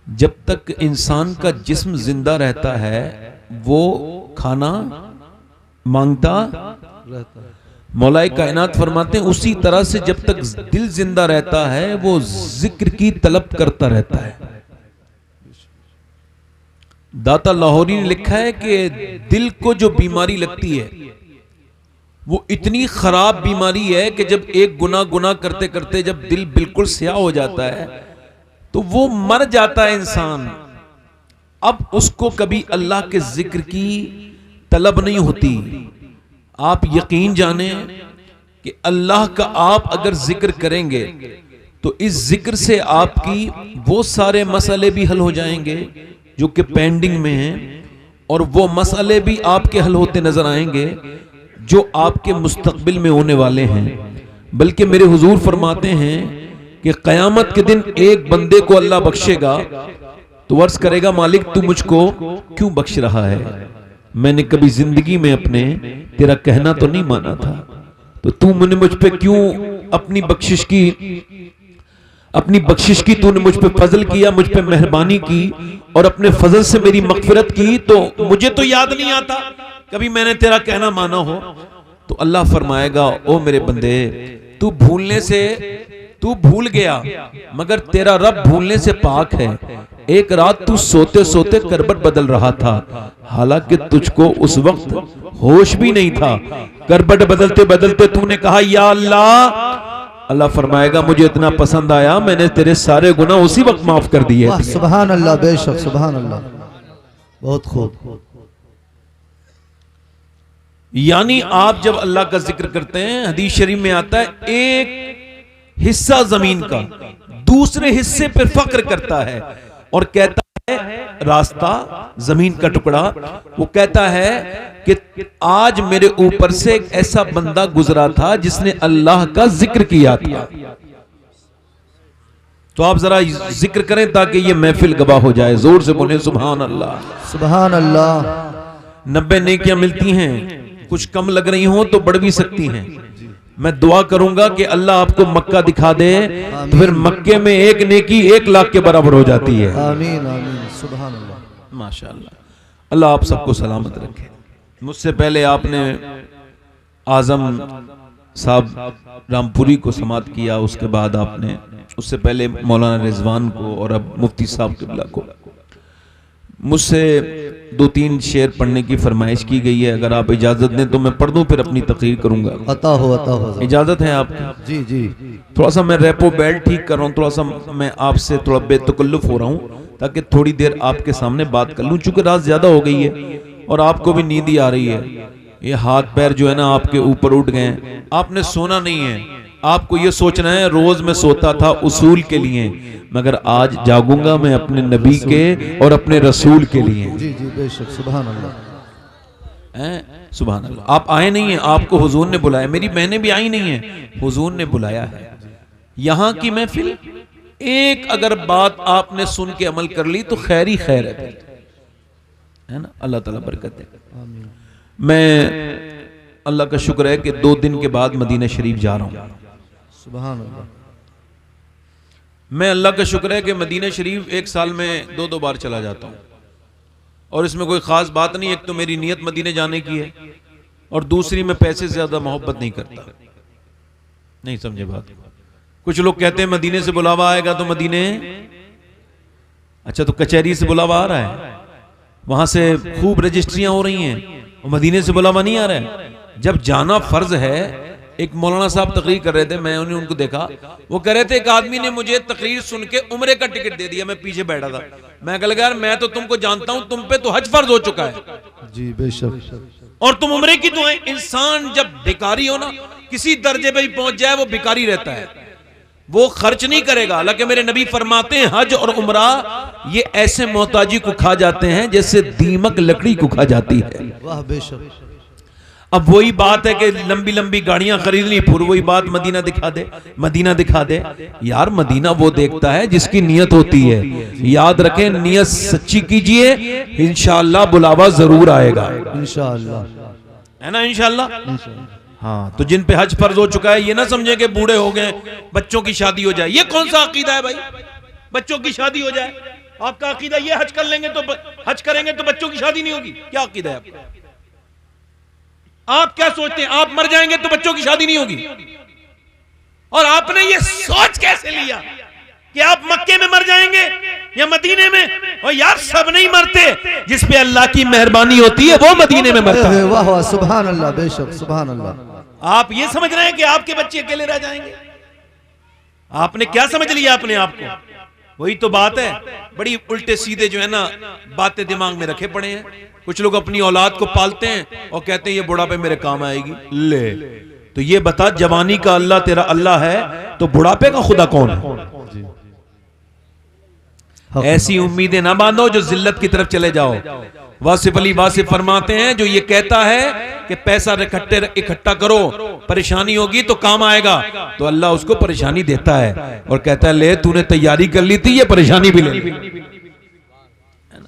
जब तक इंसान का जिस्म जिंदा रहता है वो खाना मांगता रहता है। मौलाए कायनात फरमाते हैं उसी तरह से जब तक दिल जिंदा रहता है वो जिक्र की तलब करता रहता है। दाता लाहौरी ने लिखा है कि दिल को जो बीमारी लगती है वो इतनी खराब बीमारी है कि जब एक गुनाह करते करते जब दिल बिल्कुल स्याह हो जाता है तो वो मर जाता है इंसान। अब उसको कभी अल्लाह के जिक्र की तलब नहीं होती। आप यकीन जाने कि अल्लाह का आप अगर जिक्र करेंगे तो इस जिक्र से आपकी वो सारे मसले भी हल हो जाएंगे जो कि पेंडिंग में हैं, और वो मसले भी आपके हल होते नजर आएंगे जो आपके मुस्तकबिल में होने वाले हैं। बल्कि मेरे हुजूर फरमाते हैं कि क़यामत के दिन एक बंदे को अल्लाह बख्शेगा तो अर्ज करेगा मालिक तू मुझको क्यों बख्श रहा है, मैंने कभी जिंदगी में अपने तेरा कहना तो नहीं माना था, तो तू मुझे मुझ पे क्यों अपनी बख्शिश की तूने मुझ पे फजल किया, मुझ पे मेहरबानी की और अपने फजल से मेरी मगफिरत की, तो मुझे तो याद नहीं आता कभी मैंने तेरा कहना माना हो। तो अल्लाह फरमाएगा ओ मेरे बंदे तू भूल गया मगर तेरा रब भूलने से पाक है। एक रात तू सोते सोते करबट बदल रहा था, हालांकि तुझको उस वक्त होश भी नहीं था। करबट बदलते बदलते तूने कहा या अल्लाह, अल्लाह फरमाएगा मुझे इतना पसंद आया मैंने तेरे सारे गुनाह उसी वक्त माफ कर दिए। सुभान अल्लाह, बेशक सुभान अल्लाह, बहुत खूब। यानी आप जब अल्लाह का जिक्र करते हैं, हदीस शरीफ में आता है एक हिस्सा जमीन का दूसरे हिस्से पर फक्र करता है और कहता है रास्ता जमीन का टुकड़ा, वो कहता है कि आज मेरे ऊपर से एक ऐसा बंदा गुजरा था जिसने अल्लाह का जिक्र किया था। तो आप जरा जिक्र करें ताकि ये महफिल गवाह हो जाए। जोर से बोले सुभान अल्लाह, सुभान अल्लाह। 90 नेकियां मिलती हैं, कुछ कम लग रही हो तो बढ़ भी सकती हैं। मैं दुआ करूंगा कि अल्लाह आपको मक्का दिखा दे तो फिर मक्के में एक नेकी 1 लाख के बराबर हो जाती है। आमीन आमीन, सुभान अल्लाह, माशाअल्लाह। अल्लाह आप सबको सलामत रखे। मुझसे पहले आपने आजम साहब रामपुरी को समात किया, उसके बाद आपने उससे पहले मौलाना रिजवान को और अब मुफ्ती साहब किबला को। मुझसे 2-3 शेर पढ़ने की फरमाइश की गई है, अगर आप इजाजत दें तो मैं पढ़ दूं फिर अपनी तकरीर करूंगा। अता हो इजाजत है आपकी? जी जी। थोड़ा सा मैं रेपो बेल्ट ठीक कर रहा हूँ, थोड़ा सा मैं आपसे थोड़ा बेतकल्लुफ हो रहा हूँ ताकि थोड़ी देर आपके सामने बात कर लूँ, चूंकि रात ज्यादा हो गई है और आपको भी नींद ही आ रही है। ये हाथ पैर जो है ना आपके ऊपर उठ गए, आपने सोना नहीं है। आपको ये सोचना है रोज मैं सोता था उसूल के लिए, मगर आज जागूंगा मैं अपने नबी के और अपने रसूल के लिए। जी जी, बेशक, सुभान अल्लाह, सुभान अल्लाह। आप आए नहीं हैं, आपको हुजूर ने बुलाया, मेरी बहनें भी आई नहीं है, हुजूर ने बुलाया है। यहाँ की महफिल एक अगर बात आपने सुन के अमल कर ली तो खैर ही खैर है ना। अल्लाह ताला बरकत दे। मैं अल्लाह का शुक्र है कि 2 दिन के बाद मदीना शरीफ जा रहा हूँ। सुभान अल्लाह। मैं अल्लाह का शुक्र है कि मदीना शरीफ 1 साल में 2-2 बार चला जाता हूँ और इसमें कोई ख़ास बात नहीं। एक तो मेरी नीयत मदीने जाने की है और दूसरी मैं पैसे से ज़्यादा मोहब्बत नहीं करता। नहीं समझे बात? कुछ लोग कहते हैं मदीने से बुलावा आएगा तो मदीने, अच्छा तो कचहरी से बुलावा आ रहा है, वहाँ से खूब रजिस्ट्रियाँ हो रही हैं और मदीने से बुलावा नहीं आ रहा है। जब जाना फ़र्ज है, एक मौलाना साहब तकरीर कर रहे थे, मैं उनको देखा, वो कह रहे थे एक आदमी ने मुझे तकरीर सुन के उम्रे का टिकट दे दिया, मैं पीछे बैठा था। मैं कह लगा यार मैं तो तुमको जानता हूं, तुम पे तो हज फर्ज हो चुका है जी, बेशक, और तुम उम्रे की तो है। इंसान जब भिखारी हो ना, किसी दर्जे पे भी पहुंच जाए वो भिखारी रहता है, वो खर्च नहीं करेगा। हालांकि मेरे नबी फरमाते हैं हज और उम्रा ये ऐसे मोहताजी को खा जाते हैं जैसे दीमक लकड़ी को खा जाती है। वाह बेशक। अब वही बात है कि लंबी लंबी गाड़ियां खरीदनी, फिर वही बात मदीना दिखा दे, मदीना दिखा दे। यार मदीना वो देखता है जिसकी नियत होती है। याद रखें, नियत सच्ची कीजिए, इंशाअल्लाह बुलावा जरूर आएगा। इंशाअल्लाह, है ना? इंशाअल्लाह। हाँ, तो जिन पे हज फर्ज हो चुका है ये ना समझे कि बूढ़े हो गए बच्चों की शादी हो जाए। ये कौन सा अकीदा है भाई, बच्चों की शादी हो जाए? आपका अकीदा ये हज कर लेंगे तो हज करेंगे तो बच्चों की शादी नहीं होगी, क्या अकीदा है आपका? आप क्या सोचते हैं आप मर जाएंगे तो बच्चों की शादी नहीं होगी? और आपने ये सोच कैसे लिया कि आप मक्के में मर जाएंगे या मदीने में? और यार सब नहीं मरते, जिस पे अल्लाह की मेहरबानी होती है वो मदीने में मरता है। वाह वाह सुभान अल्लाह, बेशक सुभान अल्लाह। आप ये समझ रहे हैं कि आपके बच्चे अकेले रह जाएंगे? आपने क्या समझ लिया अपने आप को? वही तो बात है, बड़ी उल्टे सीधे जो है ना बातें दिमाग में रखे पड़े हैं। कुछ लोग अपनी औलाद को पालते हैं और कहते हैं ये बुढ़ापे मेरे काम आएगी। ले तो ये बता, जवानी का अल्लाह तेरा अल्लाह है तो बुढ़ापे का खुदा कौन है? ऐसी उम्मीदें ना बांधो जो जिल्लत की तरफ चले जाओ। वासिफ अली वासिफ फरमाते हैं, जो ये कहता है कि पैसा इकट्ठा करो, परेशानी होगी तो काम आएगा, तो अल्लाह उसको परेशानी देता है और कहता है ले तूने तैयारी कर ली थी, ये परेशानी भी ले ली।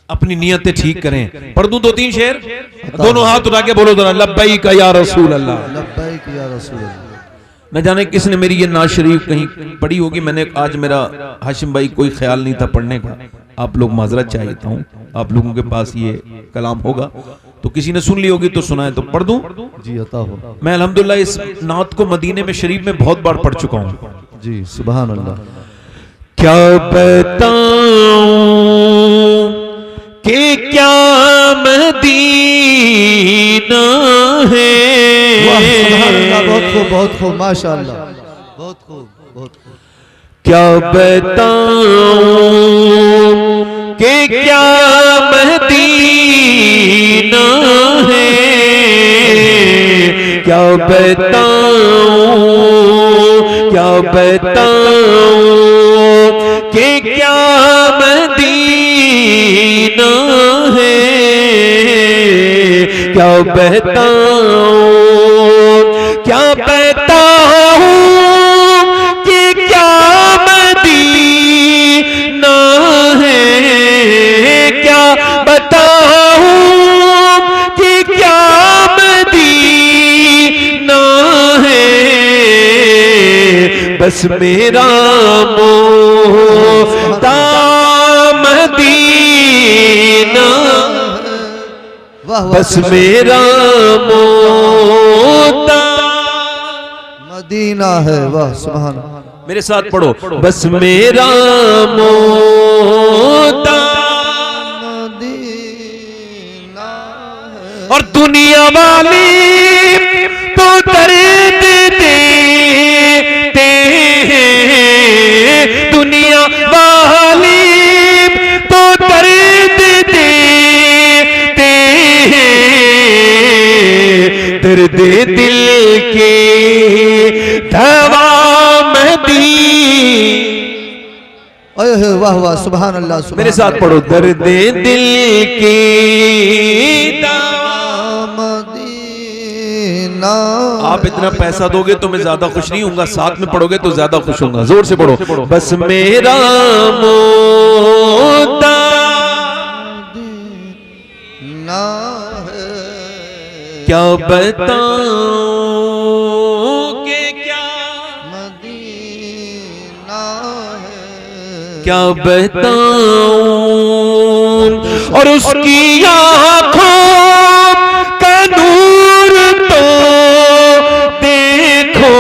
अपनी नियतें ठीक करें। पढ़ दूं 2-3 शेर? दोनों हाथ उठा के बोलो जरा, लब्बैक या रसूल अल्लाह, लब्बैक या रसूल अल्लाह। न जाने किसने मेरी ये नाज शरीफ कहीं पढ़ी होगी, मैंने आज मेरा हाशिम भाई कोई ख्याल नहीं था पढ़ने का, आप लोग माजरत चाहता हूँ, आप लोगों के पास ये कलाम होगा तो किसी ने सुन ली होगी तो सुना है तो पढ़ दूं? जी अता हो। मैं अल्हम्दुलिल्लाह इस नात को मदीने में शरीफ में बहुत बार पढ़ चुका हूँ। जी सुभान अल्लाह। क्या बताऊं कि क्या मदीना है। वाह सुभान अल्लाह, बहुत खूब बहुत खूब, माशाअल्लाह, बहुत खूब बहुत खूब। क्या बताऊं कि क्या मदीना है, क्या बताऊं कि क्या मदीना है, क्या बताऊं कि क्या मदीना है, क्या बताऊं कि क्या मदीना है। बस मेरा मोहता मदीना, बस मेरा मोहता मदीना है। वाह सुभान। मेरे साथ पढ़ो, बस मेरा मोहता मदीना है। और दुनिया वाली तो दर्द देते हैं, दुनिया वाली तो दर्द देते हैं, दर्द दिल के दवा अरे वाह वाह सुभान अल्लाह। मेरे साथ पढ़ो, दर्द दिल की मदीना। आप इतना पैसा दोगे तो मैं ज्यादा खुश नहीं होऊंगा, साथ में पढ़ोगे तो ज्यादा खुश होऊंगा। जोर से पढ़ो, बस मेरा मोहता मदीना है। क्या बताऊं कि क्या मदीना है, क्या बताऊं। और उसकी आंखों का नूर तो देखो,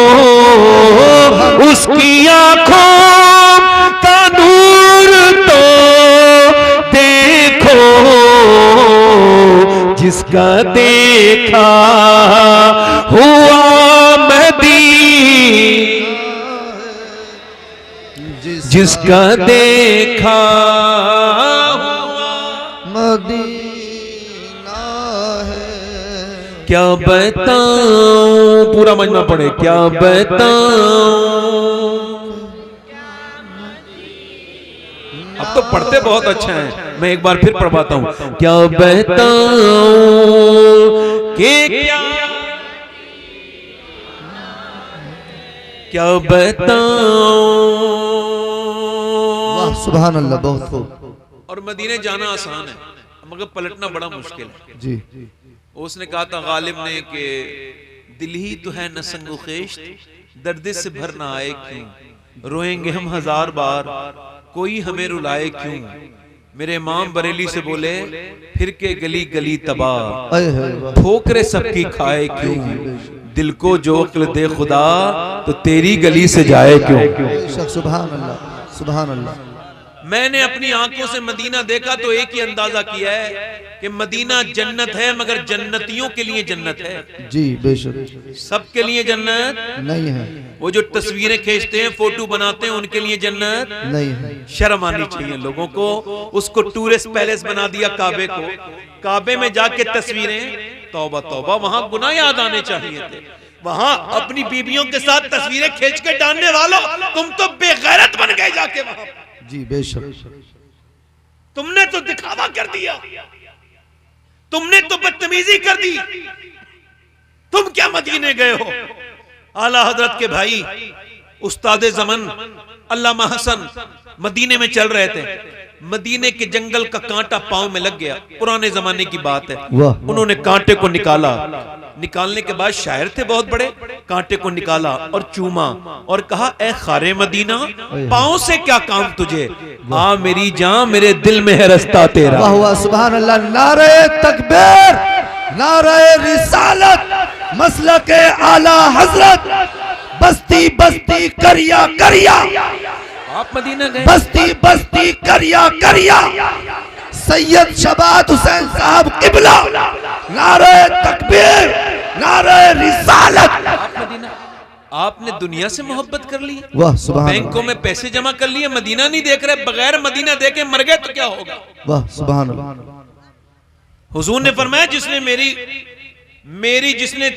उसकी आंखों का नूर तो देखो, जिसका देखा हुआ मदीना, जिसका देखा हुआ मदीना है। क्या बताऊं, पूरा मजमा पढ़े, क्या बताऊं। अब तो पढ़ते बहुत अच्छा है, मैं एक बार फिर पढ़वाता हूं। क्या बताऊं कि क्या बताऊं। सुभान अल्लाह, बहुत खूब। और मदीने जाना आसान है मगर पलटना बड़ा मुश्किल है। जी उसने कहा था गालिब ने कि दिल ही तो है न संगो खेश, दर्द से भर ना आए क्यों, रोएंगे हम 1000 बार, कोई हमें रुलाए क्यों। मेरे इमाम बरेली से बोले, फिर के गली गली तबाह, अय है वाह। ठोकरे सबकी खाए क्यों, दिल को जो अक्ल दे खुदा तो तेरी गली से जाए क्यों। बेशक, सुभान अल्लाह, सुभान अल्लाह। मैंने अपनी आंखों से मदीना देखा तो एक ही अंदाजा किया है कि मदीना जन्नत है, मगर जन्नतियों के लिए जन्नत है, जी बेशक, सबके लिए जन्नत नहीं है, वो जो तस्वीरें खींचते हैं, फोटो बनाते हैं, उनके लिए जन्नत नहीं है। शर्म आनी चाहिए लोगों को। उसको टूरिस्ट पैलेस बना दिया काबे को, काबे में जाके तस्वीरें, तौबा तौबा, वहां गुनाह याद आने चाहिए थे। वहां अपनी बीबियों के साथ तस्वीरें खींच के डालने वालों, तुम तो बेगैरत बन गए जाके वहां। जी बेशक, तुमने तो दिखावा कर दिया, तुमने तो बदतमीजी कर दी। तुम क्या मदीने गए हो? आला हजरत के भाई उस्ताद ज़मन अल्लामा हसन मदीने में चल रहे थे। मदीने के जंगल का कांटा पांव में लग गया, पुराने जमाने की बात है। वाह। उन्होंने कांटे को निकाला, निकालने के बाद शायर थे बहुत बड़े, कांटे को निकाला और चूमा और कहा, ए खारे मदीना, पांव से क्या काम तुझे, आ मेरी जान, मेरे दिल में है रास्ता तेरा। वाह वाह, सुभान अल्लाह। नारे तकबीर, नारे रिसालत, मसलके आला हजरत, बस्ती बस्ती करिया करिया, आप मदीना गए? बस्ती बस्ती करिया करिया, सैयद शबात हुसैन साहब किबला, नारे तकबीर, नारे रिसालत। आप मदीना, आपने दुनिया से मोहब्बत कर ली, वाह सुभान अल्लाह, बैंकों में पैसे जमा कर लिए, मदीना नहीं देख रहे, बगैर मदीना देखे मर गए तो क्या होगा? वाह सुभान अल्लाह। हुजूर ने फरमाया, जिसने मेरी जिसने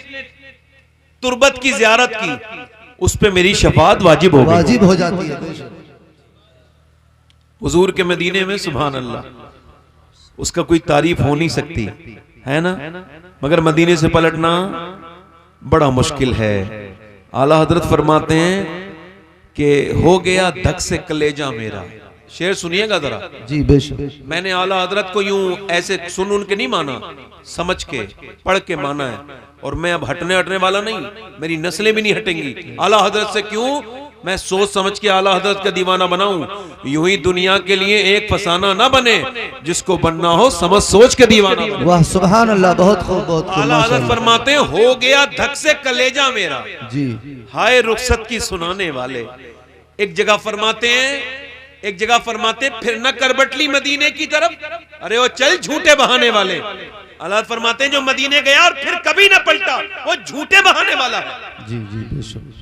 तुरबत की ज़ियारत की, उस पे मेरी शफाअत वाजिब होगी, वाजिब हो जाती है बेशक। हुजूर के मदीने में, सुभान अल्लाह, उसका कोई तारीफ हो नहीं सकती है ना। मगर मदीने से पलटना बड़ा मुश्किल है। आला हजरत फरमाते हैं कि हो गया धक से कलेजा मेरा। शेर सुनिएगा जरा। जी बेशक, मैंने आला हजरत को यूं ऐसे सुन उनके नहीं माना, समझ के पढ़ के माना है। और मैं अब हटने वाला नहीं, मेरी नस्लें भी नहीं हटेंगी आला हजरत से। क्यों? मैं सोच समझ के आला हजरत का दीवाना बनाऊं। यूं ही दुनिया के लिए एक फसाना ना बने, जिसको बनना हो समझ सोच के दीवाना बने। वाह सुभान अल्लाह, बहुत खूब, बहुत खूब। आला हजरत फरमाते हैं, हो गया धक से कलेजा मेरा, जी, हाय रुखसत की सुनाने वाले। एक जगह फरमाते हैं, फिर न करबटली मदीने की तरफ, अरे वो चल झूठे बहाने वाले। अल्लाह फरमाते हैं, जो मदीने गया और फिर कभी न पलटा, वो झूठे बहाने वाला है। जी जी बेशक,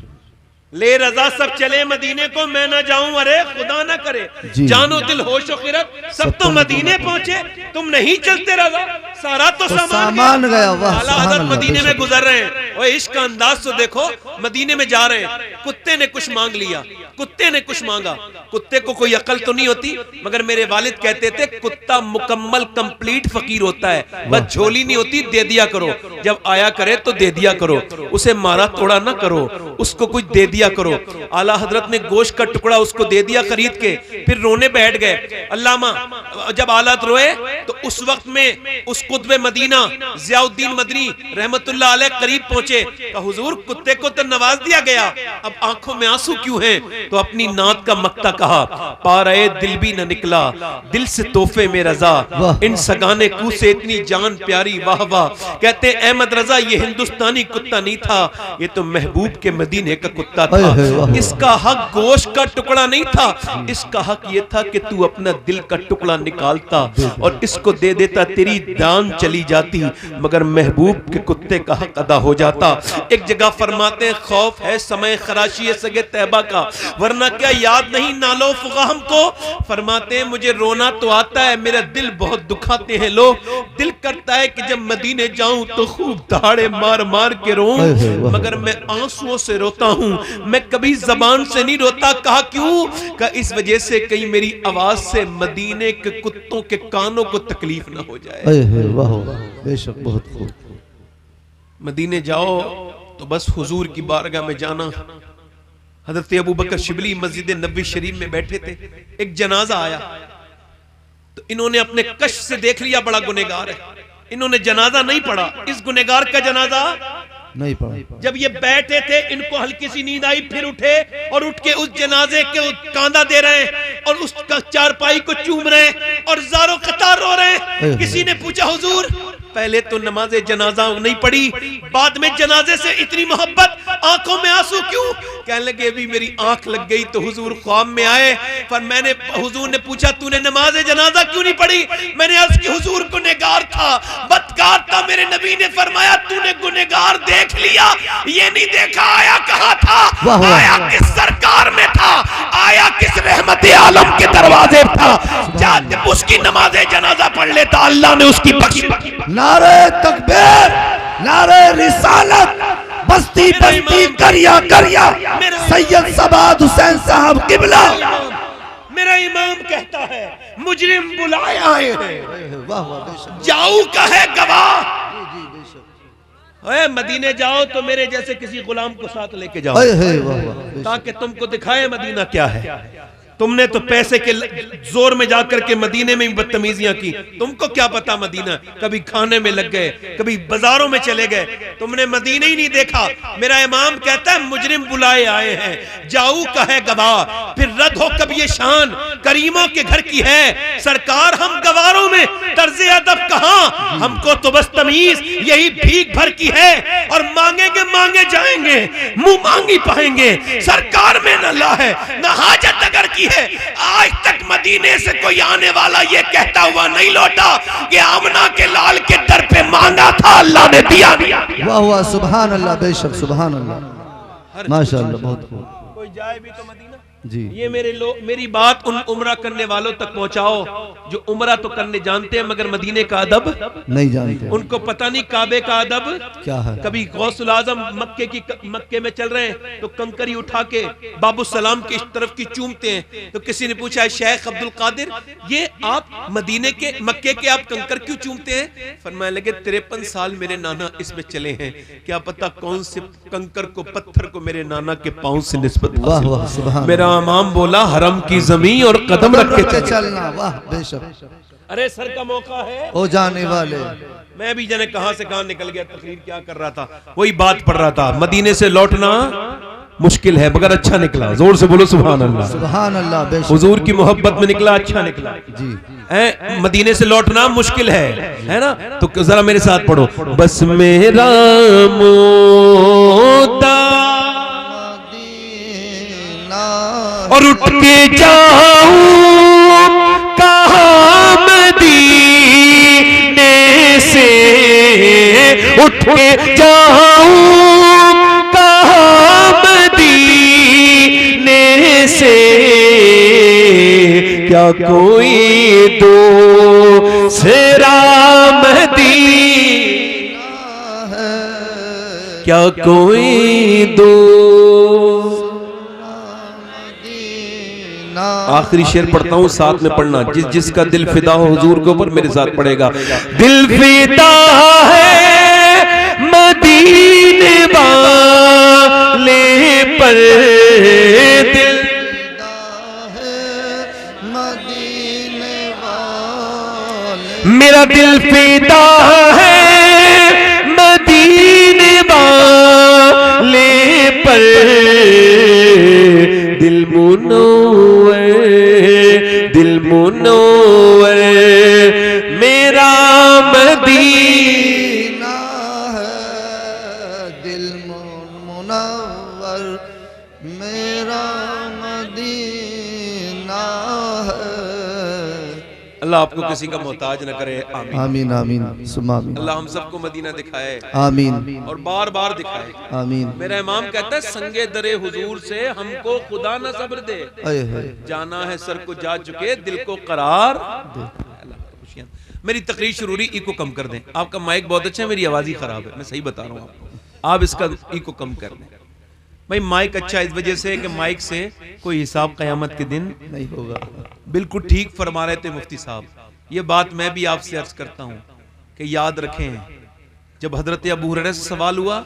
ले रजा सब चले मदीने को, मैं ना जाऊं, अरे खुदा ना करे, जानो दिल होश और खिरत, सब तो मदीने पहुंचे, तुम नहीं चलते रजा, सारा तो सामान गया। वाह आला हजरत मदीने में गुजर रहे हैं, और इश्क का अंदाज तो देखो, मदीने में जा रहे हैं, कुत्ते ने कुछ मांग लिया, कुत्ते ने कुछ मांगा। कुत्ते को कोई अकल तो नहीं होती, मगर मेरे वालिद कहते थे, कुत्ता मुकम्मल कंप्लीट फकीर होता है, बस झोली नहीं होती, दे दिया करो, जब आया करे तो दे दिया करो, उसे मारा तोड़ा ना करो, उसको कुछ दे दिया करो। आला हजरत ने गोश्त का टुकड़ा उसको दे दिया खरीद के, फिर रोने बैठ गए। अल्लामा जब आलत रोए तो उस वक्त में उस कुतबे मदीना ज़ियाउद्दीन मदनी रहमतुल्लाह अलैह करीब पहुंचे, कहा, हुजूर कुत्ते को तो नवाज दिया गया, अब आंखों में आंसू क्यों हैं? तो अपनी नात का मक्ता कहा, पा रहे दिल भी न निकला, दिल से तोहफे में रजा, इन सगाने कू से इतनी जान प्यारी, वाह वाह। कहते अहमद रजा, ये हिंदुस्तानी कुत्ता नहीं था, ये तो महबूब के मदीने का कुत्ता था। इसका हक गोश्त का टुकड़ा नहीं था, इसका हक ये था कि तू अपना दिल का टुकड़ा निकालता और इसको दे देता, तेरी जान चली जाती, मगर महबूब के कुत्ते का हक अदा हो जाता। एक जगह फरमाते हैं, खौफ है समय खराशी सगे तैबा का, वरना क्या याद नहीं नालो फुगा हमको। फरमाते हैं, मुझे रोना तो आता है, मेरा दिल बहुत दुखाते हैं लोग, दिल करता है कि जब मदीने जाऊं तो खूब दहाड़े मार मार के रोऊं, मगर मैं आंसुओं से रोता हूं, मैं कभी जबान से नहीं रोता। कहा क्यों? कहा इस वजह से कहीं मेरी आवाज से मदीने के कुत्तों के कानों को तकलीफ ना हो जाए। वाह बेशक, बहुत खूब। मदीने जाओ तो बस हुजूर की बारगाह में जाना। हजरत अबू बकर शिबली मस्जिद नबवी शरीफ में बैठे थे, एक जनाजा आया तो इन्होंने अपने कश्फ से देख लिया बड़ा गुनहगार है, इन्होंने जनाजा नहीं पढ़ा, इस गुनहगार का जनाजा नहीं पढ़ा। जब ये बैठे थे, इनको हल्की सी नींद आई, फिर उठे और उठ के उस जनाजे के कांधा दे रहे हैं, और उस चारपाई को चूम रहे हैं और ज़ारो कतार रो रहे हैं। किसी ने पूछा हुजूर पहले तो नमाज़े जनाजा नहीं पढ़ी, बाद में जनाजे से इतनी मोहब्बत, आंखों में आंसू क्यों? कहने लगे अभी मेरी आंख लग गई तो हुजूर ख्वाब में आए। पर मैंने, हुजूर ने पूछा तूने नमाज़े जनाजा क्यों नहीं पढ़ी? मैंने अर्ज़ की हुजूर गुनहगार था, बदकार था। मेरे नबी ने फरमाया तूने गुनहगार देख लिया, ये नहीं देखा आया कहां था, आया किस सरकार में था, आया किस रहमत आलम के दरवाजे था। जब उसकी नमाज़े जनाजा पढ़ लेता अल्लाह ने उसकी बख्शी। नारे तकबीर, नारे रिसालत, बस्ती बस्ती करिया करिया, सैयद सबाद हुसैन साहब किबला। मेरा इमाम कहता है मुजरिम बुलाए आए हैं, वाह वाह बेशक, जाऊ का है गवाह। मदीने जाओ तो मेरे जैसे किसी गुलाम को साथ लेके जाओ, वाह वाह, ताकि तुमको दिखाए मदीना क्या है। तुमने तो पैसे के जोर में जाकर के मदीने में भी बदतमीजियां की, तुमको क्या पता मदीना। कभी खाने में लग गए, कभी बाजारों में चले गए, तुमने मदीना ही नहीं देखा। मेरा इमाम कहता है मुजरिम बुलाए आए हैं, जाऊ का है गवाह। फिर रद्द हो कभी ये शान करीमों के घर की है सरकार, हम गवारों में तर्ज़े अदब कहां, हमको तो बस तमीज यही भीख भर की है। और मांगेंगे मांगे जाएंगे, मुंह मांगी पाएंगे, सरकार में न ला है न हाजत अगर की है। आज तक मदीने से कोई आने वाला ये कहता हुआ नहीं लौटा कि आमना के लाल के दर पे मांगा था अल्लाह ने दिया नहीं। वाह वाह, सुभान अल्लाह, बेशक सुभान अल्लाह, माशाअल्लाह, बहुत खूब। कोई जाए भी तो मदीना जी। ये मेरी बात उन उम्रा करने वालों तक पहुंचाओ जो उम्रा तो करने जानते हैं मगर मदीने का अदब नहीं जानते, उनको पता नहीं काबे का अदब क्या है। कभी गौसुल आजम मक्के में चल रहे हैं तो कंकरी उठा के बाबू सलाम की तरफ की चूमते हैं। तो किसी ने पूछा है शेख अब्दुल कादिर ये आप मदीने के मक्के के आप कंकर क्यों चूमते हैं? फरमाने लगे 53 साल मेरे नाना इसमें चले हैं, क्या पता कौन से कंकर को पत्थर को मेरे नाना के पांव से निस्बत। वाह वाह, सुभान। मेरा इमाम बोला हरम की जमीन और कदम रख के चलना, वाह बेशक। अरे सर का मौका है हो जाने वाले। मैं भी जाने कहां से कहां निकल गया, तकरीर क्या कर रहा था, वही बात पढ़ रहा था। मदीने से लौटना मुश्किल है मगर अच्छा निकला, जोर से बोलो सुभान अल्लाह, सुभान अल्लाह, बेशक। हुजूर की मोहब्बत में निकला, अच्छा निकला जी। मदीने से लौटना मुश्किल है ना? तो जरा मेरे साथ पढ़ो, बस मेरा मोदा और उठ के जाऊं कहां मदीने से, उठ के जाऊं कहां मदीने से, क्या कोई दूसरा मदीना है, क्या कोई दो। आखिरी शेर पढ़ता हूँ, साथ में पढ़ना, जिसका दिल फिदा हो हुजूर के ऊपर मेरे साथ पढ़ेगा। दिल फिदा है मदीने वाले पर, दिल फिदा है मदीने वाले, मेरा दिल फिदा है मदीने वाले पर, दिल मुनव्वर मेरा मदीना है, दिल मुनव्वर मेरा मदीना है। अल्लाह आपको किसी का मोहताज न करे, आमीन आमीन आमीन सुम्मा आमीन। अल्लाह हम सबको मदीना दिखाए, आमीन और बार बार दिखाए, आमीन। मेरा इमाम कहता है संगे दरे हुजूर से हमको खुदा न सब्र दे, जाना है सर को जा चुके दिल को करार दे। मेरी तकरीर शुरू हुई, इको कम कर दें। आपका माइक बहुत अच्छा है, मेरी आवाज ही खराब है, मैं सही बता रहा हूँ आपको, आप इसका इको कम कर दें। भाई माइक अच्छा इस वजह से कि माइक से कोई हिसाब क़यामत के दिन नहीं होगा। बिल्कुल ठीक फरमा रहे थे मुफ्ती साहब। ये बात मैं भी आपसे अर्ज करता हूँ कि याद रखें, जब हजरत अबू हुरैरा से सवाल हुआ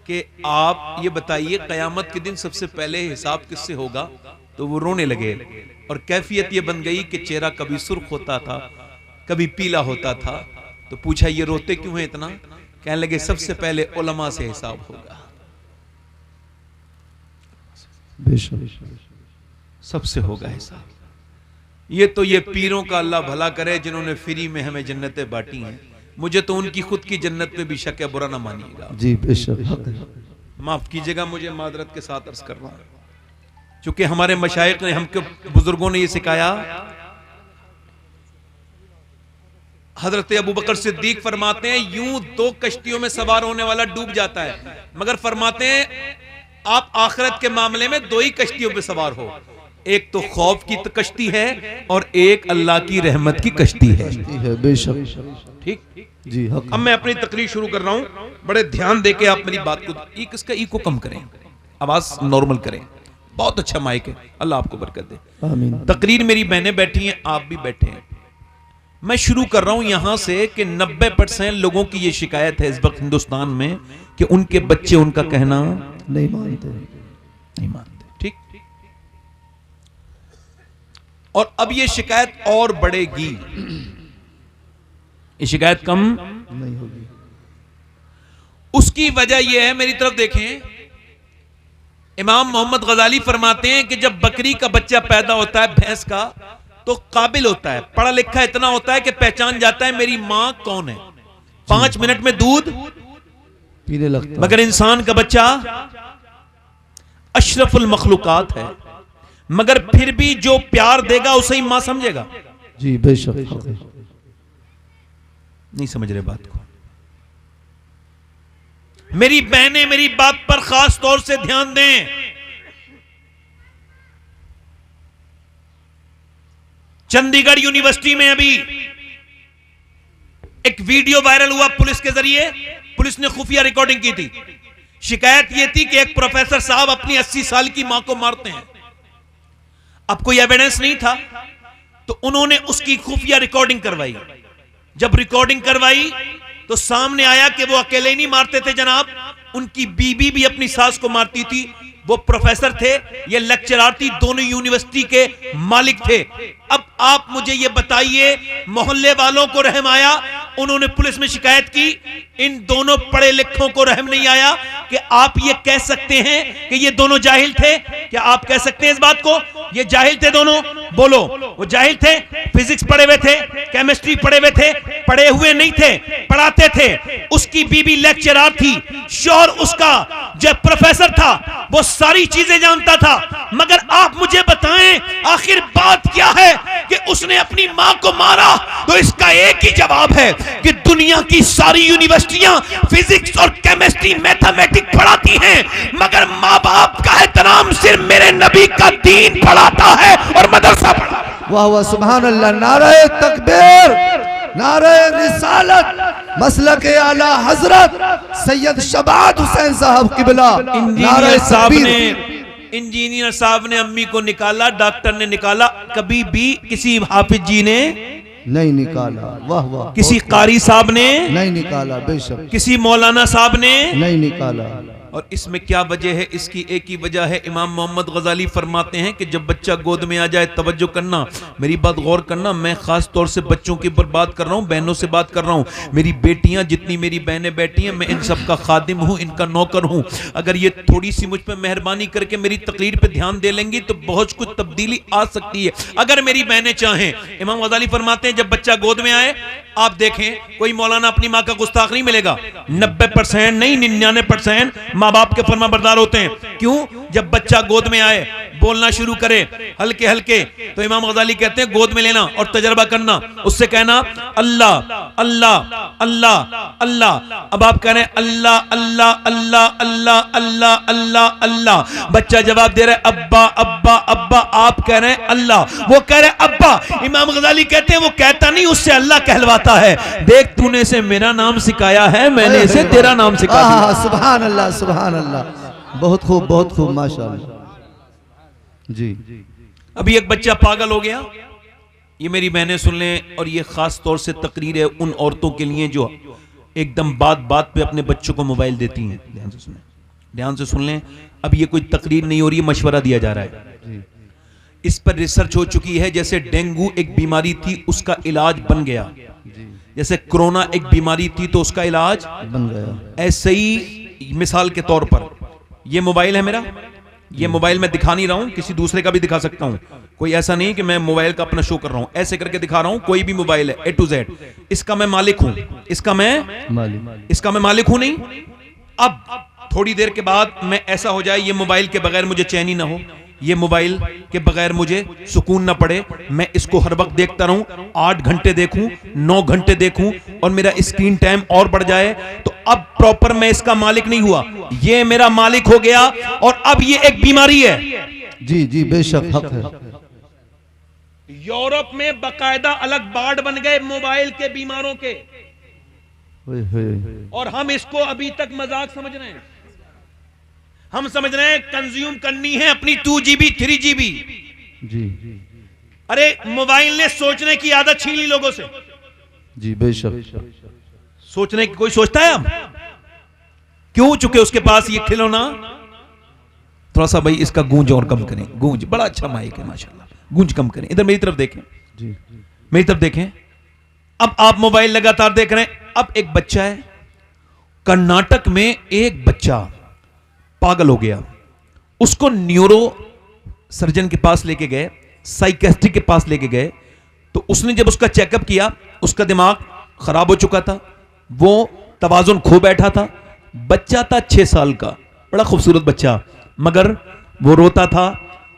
कि आप ये बताइए क़यामत के दिन सबसे पहले हिसाब किससे होगा, तो वो रोने लगे और कैफियत ये बन गई कि चेहरा कभी सुर्ख होता था कभी पीला होता था। तो पूछा ये रोते क्यों है इतना? कहने लगे सबसे पहले उलमा से हिसाब होगा, सबसे होगा हिसाब। ये पीरों का अल्लाह भला करे जिन्होंने फ्री में हमें जन्नतें बांटी हैं। मुझे तो उनकी खुद की जन्नत पे भी शक है, बुरा ना मानिएगा जी बेशक, माफ कीजिएगा, मुझे मादरत के साथ अर्ज कर रहा हूं, चूंकि हमारे मशाइख ने, हमके बुजुर्गों ने ये सिखाया। हजरत अबू बकर सिद्दीक फरमाते हैं, यूं 2 कश्तियों में सवार होने वाला डूब जाता है, मगर फरमाते हैं आप आखिरत के मामले में 2 ही कश्तियों पे सवार हो, एक तो खौफ की कश्ती है और एक अल्लाह की रहमत की कश्ती है। बेशक, ठीक जी हक। अब मैं अपनी तकरीर शुरू कर रहा हूं, बड़े ध्यान देके आप मेरी बात को, इसका ई को कम करें, आवाज नॉर्मल करें, बहुत अच्छा माइक है, अल्लाह आपको बरकत दे। आमीन। तकरीर मेरी बहनें बैठी हैं, आप भी बैठे हैं। मैं शुरू कर रहा हूं यहां से कि 90% लोगों की यह शिकायत है इस वक्त हिंदुस्तान में कि उनके बच्चे उनका कहना नहीं मानते। ठीक, और अब यह शिकायत और बढ़ेगी, ये शिकायत कम नहीं होगी। उसकी वजह यह है, मेरी तरफ देखें, इमाम मोहम्मद गजाली फरमाते हैं कि जब बकरी का बच्चा पैदा होता है, भैंस का, तो काबिल होता है, पढ़ा लिखा इतना होता है कि पहचान जाता है मेरी मां कौन है, 5 मिनट में दूध पीने लगता है। मगर इंसान का बच्चा अशरफुल मखलूकात है, मगर फिर भी जो प्यार देगा उसे ही मां समझेगा। जी बेशक, नहीं समझ रहे बात को। मेरी बहनें मेरी बात पर खास तौर से ध्यान दें। चंडीगढ़ यूनिवर्सिटी में अभी एक वीडियो वायरल हुआ पुलिस के जरिए, पुलिस ने खुफिया रिकॉर्डिंग की थी। शिकायत यह थी कि एक प्रोफेसर साहब अपनी 80 साल की मां को मारते हैं। अब कोई एविडेंस नहीं था तो उन्होंने उसकी खुफिया रिकॉर्डिंग करवाई। जब रिकॉर्डिंग करवाई तो सामने आया कि वो अकेले ही नहीं मारते थे जनाब, उनकी बीबी भी अपनी सास को मारती थी। वो प्रोफेसर थे, ये लेक्चरर थी, दोनों यूनिवर्सिटी के मालिक थे। अब आप मुझे ये बताइए, मोहल्ले वालों को रहम आया? उन्होंने पुलिस में शिकायत की, इन दोनों पढ़े लिखों को रहम नहीं आया कि आप ये कह सकते हैं कि ये दोनों जाहिल थे? क्या आप कह सकते हैं इस बात को ये जाहिल थे दोनों? बोलो, वो जाहिल थे? फिजिक्स पढ़े हुए थे, केमिस्ट्री पढ़े हुए थे? पढ़े हुए नहीं थे, पढ़ाते थे। उसकी बीबी लेक्चरर थी, शौहर उसका जो प्रोफेसर था वो सारी चीजें जानता था। मगर आप मुझे बताएं आखिर बात क्या है कि उसने अपनी मां को मारा? तो इसका एक ही जवाब है कि दुनिया की सारी यूनिवर्सिटियां फिजिक्स और केमिस्ट्री मैथमेटिक्स पढ़ाती हैं, मगर मां बाप का एहतराम सिर्फ मेरे नबी का दीन पढ़ाता है और मदरसा पढ़ाता है। वाह वाह, सुभान अल्लाह, नारे तकबीर, नारे रिसालत, मसलक आला हजरत सैयद शबाद हुसैन साहब किबला। इंजीनियर साहब ने अम्मी को निकाला, डॉक्टर ने निकाला, कभी भी किसी हाफिज जी ने नहीं निकाला। वाह वाह, किसी कारी साहब ने नहीं निकाला, बेशक किसी मौलाना साहब ने नहीं निकाला। और इसमें क्या वजह है? इसकी एक ही वजह है। इमाम मोहम्मद गजाली फरमाते हैं कि जब बच्चा गोद में आ जाए, तवज्जो करना, मेरी बात गौर करना, मैं खास तौर से बच्चों की ऊपर बात कर रहा हूं, बहनों से बात कर रहा हूं। मेरी बेटियां, जितनी मेरी बहनें बैठी हैं, मैं इन सब का खादिम हूं, इनका नौकर हूं। अगर ये थोड़ी सी मुझ पर मेहरबानी करके मेरी तकरीर पे ध्यान दे लेंगी तो बहुत कुछ तब्दीली आ सकती है, अगर मेरी बहनें चाहें। इमाम गजाली फरमाते हैं जब बच्चा गोद में आए, आप देखें कोई मौलाना अपनी मां का गुस्ताख नहीं मिलेगा। 90% नहीं, 99% माँ बाप के फरमाबरदार होते हैं। क्यों? जब बच्चा गोद में आए, बोलना शुरू करे हल्के हल्के, तो इमाम गजाली कहते हैं गोद में लेना और तजर्बा करना, उससे कहना अल्लाह अल्लाह अल्लाह अल्लाह। अब आप कह रहे हैं अल्लाह अल्लाह अल्लाह अल्लाह अल्लाह अल्लाह अल्लाह, बच्चा जवाब दे रहा है अब्बा अब्बा अब्बा, आप कह रहे हैं अल्लाह, वो कह रहे हैं अब्बा। इमाम गजाली कहते हैं वो कहता नहीं, उससे अल्लाह कहलवाता है। देख, तूने से मेरा नाम सिखाया है, मैंने इसे तेरा नाम सिखा दिया। सुभान अल्लाह, सुभान अल्लाह, बहुत खूब, बहुत खूब, माशाअल्लाह जी। अभी एक बच्चा पागल हो गया, ये मेरी बहनें सुन लें, और ये खास तौर से तकरीर है उन औरतों के लिए जो एकदम बात बात पे अपने बच्चों को मोबाइल देती हैं। ध्यान से सुनें, ध्यान से सुन लें। अब ये कोई तकरीर नहीं हो रही है, मशवरा दिया जा रहा है। इस पर रिसर्च हो चुकी है। जैसे डेंगू एक बीमारी थी, उसका इलाज बन गया, जैसे कोरोना एक बीमारी थी तो उसका इलाज बन गया, ऐसे ही मिसाल के तौर पर ये मोबाइल है मेरा, ये मोबाइल मैं दिखा नहीं रहा हूं, किसी दूसरे का भी दिखा सकता हूं, कोई ऐसा नहीं कि मैं मोबाइल का अपना शो कर रहा हूं, ऐसे करके दिखा रहा हूं। कोई भी मोबाइल है A to Z, इसका मैं मालिक हूं, इसका मैं मालिक हूं नहीं। अब थोड़ी देर के बाद मैं ऐसा हो जाए ये मोबाइल के बगैर मुझे चैन ही ना हो, ये मोबाइल के बगैर मुझे सुकून ना पड़े, मैं इसको हर वक्त देखता रहूं, 8 घंटे देखूं, 9 घंटे देखूं और मेरा स्क्रीन टाइम और बढ़ जाए, तो अब प्रॉपर मैं इसका मालिक नहीं हुआ, ये मेरा मालिक हो गया और अब ये एक बीमारी है। जी जी बेशक हक है। यूरोप में बकायदा अलग वार्ड बन गए मोबाइल के बीमारों के, और हम इसको अभी तक मजाक समझ रहे हैं। हम समझ रहे हैं कंज्यूम करनी है अपनी 2GB 3GB। जी अरे मोबाइल ने सोचने की आदत छीन ली लोगों से। जी बेशक। सोचने की कोई सोचता है अब? क्यों? चुके उसके पास ये खिलौना। थोड़ा सा भाई इसका गूंज और कम करें, गूंज बड़ा अच्छा माइक है माशाल्लाह, गूंज कम करें। इधर मेरी तरफ देखें, जी मेरी तरफ देखें। अब आप मोबाइल लगातार देख रहे हैं। अब एक बच्चा है कर्नाटक में, एक बच्चा पागल हो गया, उसको न्यूरो सर्जन के पास लेके गए, साइकेट्रिक के पास लेके गए, तो उसने जब उसका चेकअप किया, उसका दिमाग खराब हो चुका था, वो तवाजुन खो बैठा था। बच्चा था 6 साल का, बड़ा खूबसूरत बच्चा, मगर वो रोता था।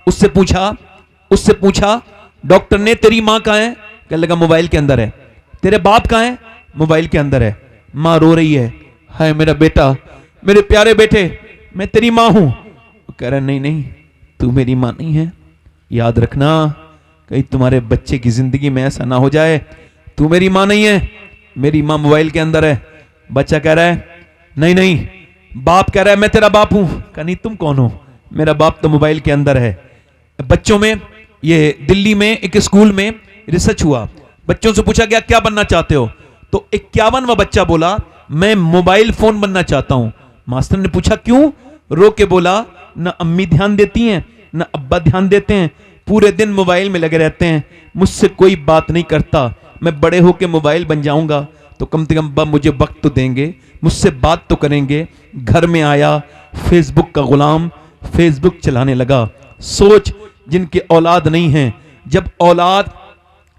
उससे पूछा डॉक्टर ने तेरी मां कहां है? कहने लगा मोबाइल के अंदर है। तेरे बाप कहां है? मोबाइल के अंदर है। मां रो रही है, हाय मेरा बेटा, मेरे प्यारे बेटे, मैं तेरी मां हूं। कह रहा नहीं नहीं, तू मेरी मां नहीं है, याद रखना कहीं तुम्हारे बच्चे की जिंदगी में ऐसा ना हो जाए, तू मेरी मां नहीं है, मेरी मां मोबाइल के अंदर है। बच्चा कह रहा है नहीं नहीं। बाप कह रहा है मैं तेरा बाप हूं। कहा नहीं, तुम कौन हो? मेरा बाप तो मोबाइल के अंदर है। बच्चों में, ये दिल्ली में एक स्कूल में रिसर्च हुआ, बच्चों से पूछा गया क्या बनना चाहते हो, तो 51वां बच्चा बोला मैं मोबाइल फोन बनना चाहता हूं। मास्टर ने पूछा क्यों? रो के बोला ना अम्मी ध्यान देती हैं ना अब्बा ध्यान देते हैं, पूरे दिन मोबाइल में लगे रहते हैं, मुझसे कोई बात नहीं करता, मैं बड़े होके मोबाइल बन जाऊंगा तो कम से कम अब्बा मुझे वक्त तो देंगे, मुझसे बात तो करेंगे। घर में आया, फेसबुक का गुलाम, फेसबुक चलाने लगा। सोच जिनके औलाद नहीं है, जब औलाद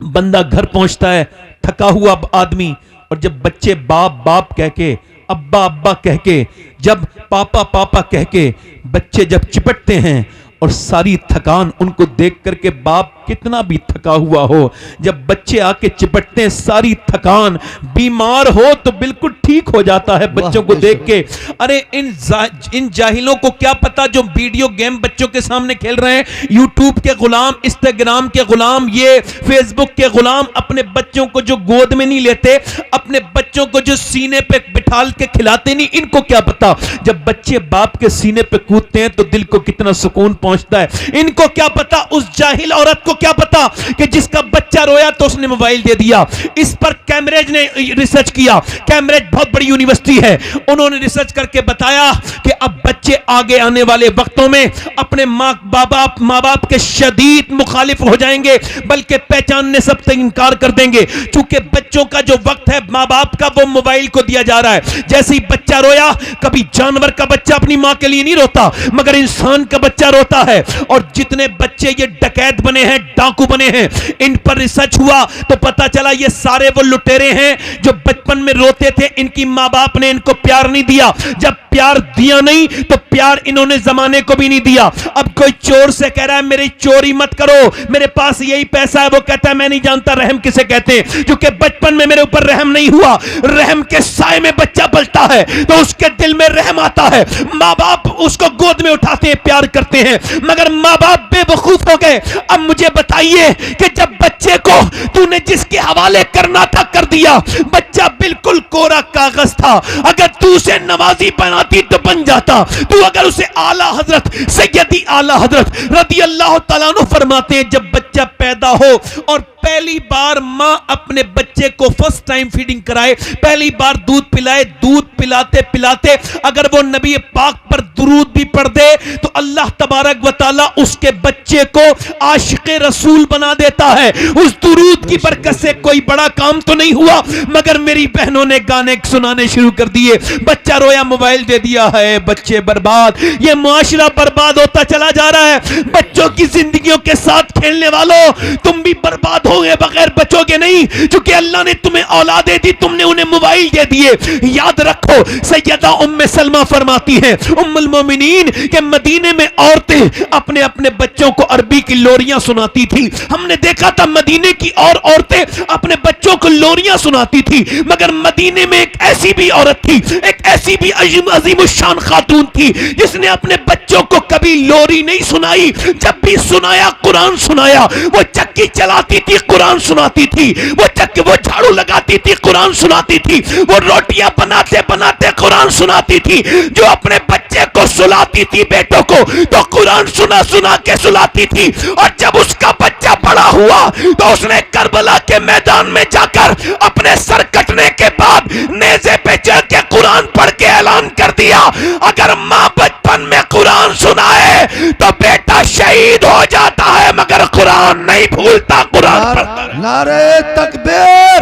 बंदा घर पहुंचता है थका हुआ आदमी, और जब बच्चे बाप बाप कह के, अब्बा अब्बा कह के, जब पापा पापा कह के बच्चे जब चिपटते हैं, और सारी थकान उनको देख करके बाप कितना भी थका हुआ हो, जब बच्चे आके चिपटते हैं सारी थकान, बीमार हो तो बिल्कुल ठीक हो जाता है बच्चों को देख के। अरे इन जाहिलों को क्या पता जो वीडियो गेम बच्चों के सामने खेल रहे हैं, यूट्यूब के गुलाम, इंस्टाग्राम के गुलाम, ये फेसबुक के गुलाम, अपने बच्चों को जो गोद में नहीं लेते, अपने बच्चों को जो सीने पे बिठाल के खिलाते नहीं, इनको क्या पता जब बच्चे बाप के सीने पे कूदते हैं तो दिल को कितना सुकून पहुंचता है। इनको क्या पता, उस जाहिल औरत को क्या पता कि जिसका बच्चा रोया तो उसने मोबाइल दे दिया। इस पर कैम्ब्रिज ने रिसर्च किया, कैम्ब्रिज बहुत बड़ी यूनिवर्सिटी है, उन्होंने रिसर्च करके बताया कि अब बच्चे आगे आने वाले वक्तों में अपने माँ बाप के शदीद मुखालिफ हो जाएंगे, बल्कि पहचानने सबसे इनकार कर देंगे, क्योंकि बच्चों का जो वक्त है माँ बाप का वो मोबाइल को दिया जा रहा है। जैसे ही बच्चा रोया, कभी जानवर का बच्चा अपनी माँ के लिए नहीं रोता, मगर इंसान का बच्चा रोता है। और जितने बच्चे ये डकैत बने हैं, डाकू बने हैं, इन पर रिसर्च हुआ तो पता चला ये सारे वो लुटेरे हैं जो बचपन में रोते थे, इनकी माँ बाप ने इनको प्यार नहीं दिया, जब प्यार दिया नहीं तो प्यार इन्होंने जमाने को भी नहीं दिया। अब कोई चोर से कह रहा है मेरी चोरी मत करो, मेरे पास यही पैसा है, वो कहता है मैं नहीं जानता रहम किसे कहते हैं, क्योंकि बचपन में मेरे ऊपर रहम नहीं हुआ। रहम के साए में बच्चा पलता है तो उसके दिल में रहम आता है, माँ बाप उसको गोद में उठाते हैं, प्यार करते हैं, मगर माँ बाप बेवकूफ हो गए। अब मुझे बताइए कि जब बच्चे को तूने जिसके हवाले करना था कर दिया, बच्चा बिल्कुल कोरा कागज था, अगर तू उसे नवाजी बनाती तो बन जाता, तू अगर उसे आला हजरत सैयदी आला हजरत रदी अल्लाह तआला अन्हु फरमाते हैं, जब बच्चा पैदा हो और पहली बार मां अपने बच्चे को फर्स्ट टाइम फीडिंग कराए, पहली बार दूध पिलाए, दूध पिलाते पिलाते अगर वो नबी पाक पर दुरूद भी पढ़ दे तो अल्लाह तबारक व तआला उसके बच्चे को आशिक़े रसूल बना देता है। उस दुरूद की बरकत से कोई बड़ा काम तो नहीं हुआ, मगर मेरी बहनों ने गाने सुनाने शुरू कर दिए। बच्चा रोया, मोबाइल दे दिया है, बच्चे बर्बाद। ये मुआशरा बर्बाद होता चला जा रहा है। बच्चों की जिंदगियों के साथ खेलने वालों, तुम भी बर्बाद होगे, बगैर बचोगे नहीं, क्योंकि अल्लाह ने तुम्हें औलादें दी, तुमने उन्हें मोबाइल दे दिए। याद रखो, सैयदा उम्मे सलमा फरमाती है, उम्मुल मोमिनीन, के मदीने में औरतें अपने अपने बच्चों को अरबी की लोरियां सुनाती थी। हमने देखा था मदीने की और औरतें अपने बच्चों को लोरियां सुनाती थी, मगर मदीने में एक ऐसी भी औरत थी, एक ऐसी भी अजीमुशान खातून थी, जिसने अपने बच्चों को कभी लोरी नहीं सुनाई। जब भी सुनाया, कुरान सुनाया। वो चक्की चलाती थी, कुरान सुनाती थी। वो झाड़ू लगाती थी, कुरान सुनाती थी। वो रोटियां बनाते बनाते कुरान सुनाती थी। जो अपने बच्चे को सुलाती थी, बेटों को, तो कुरान सुना सुना के सुलाती थी। और जब उसका बच्चा बड़ा हुआ तो उसने करबला के मैदान में जाकर अपने सर कटने के बाद नेज़े पे चढ़ के कुरान पढ़ के ऐलान कर दिया, अगर मां बचपन में कुरान सुनाए तो बेटा शहीद हो जाता है, मगर कुरान नहीं भूलता, कुरान पढ़ता है। नारे तकबीर,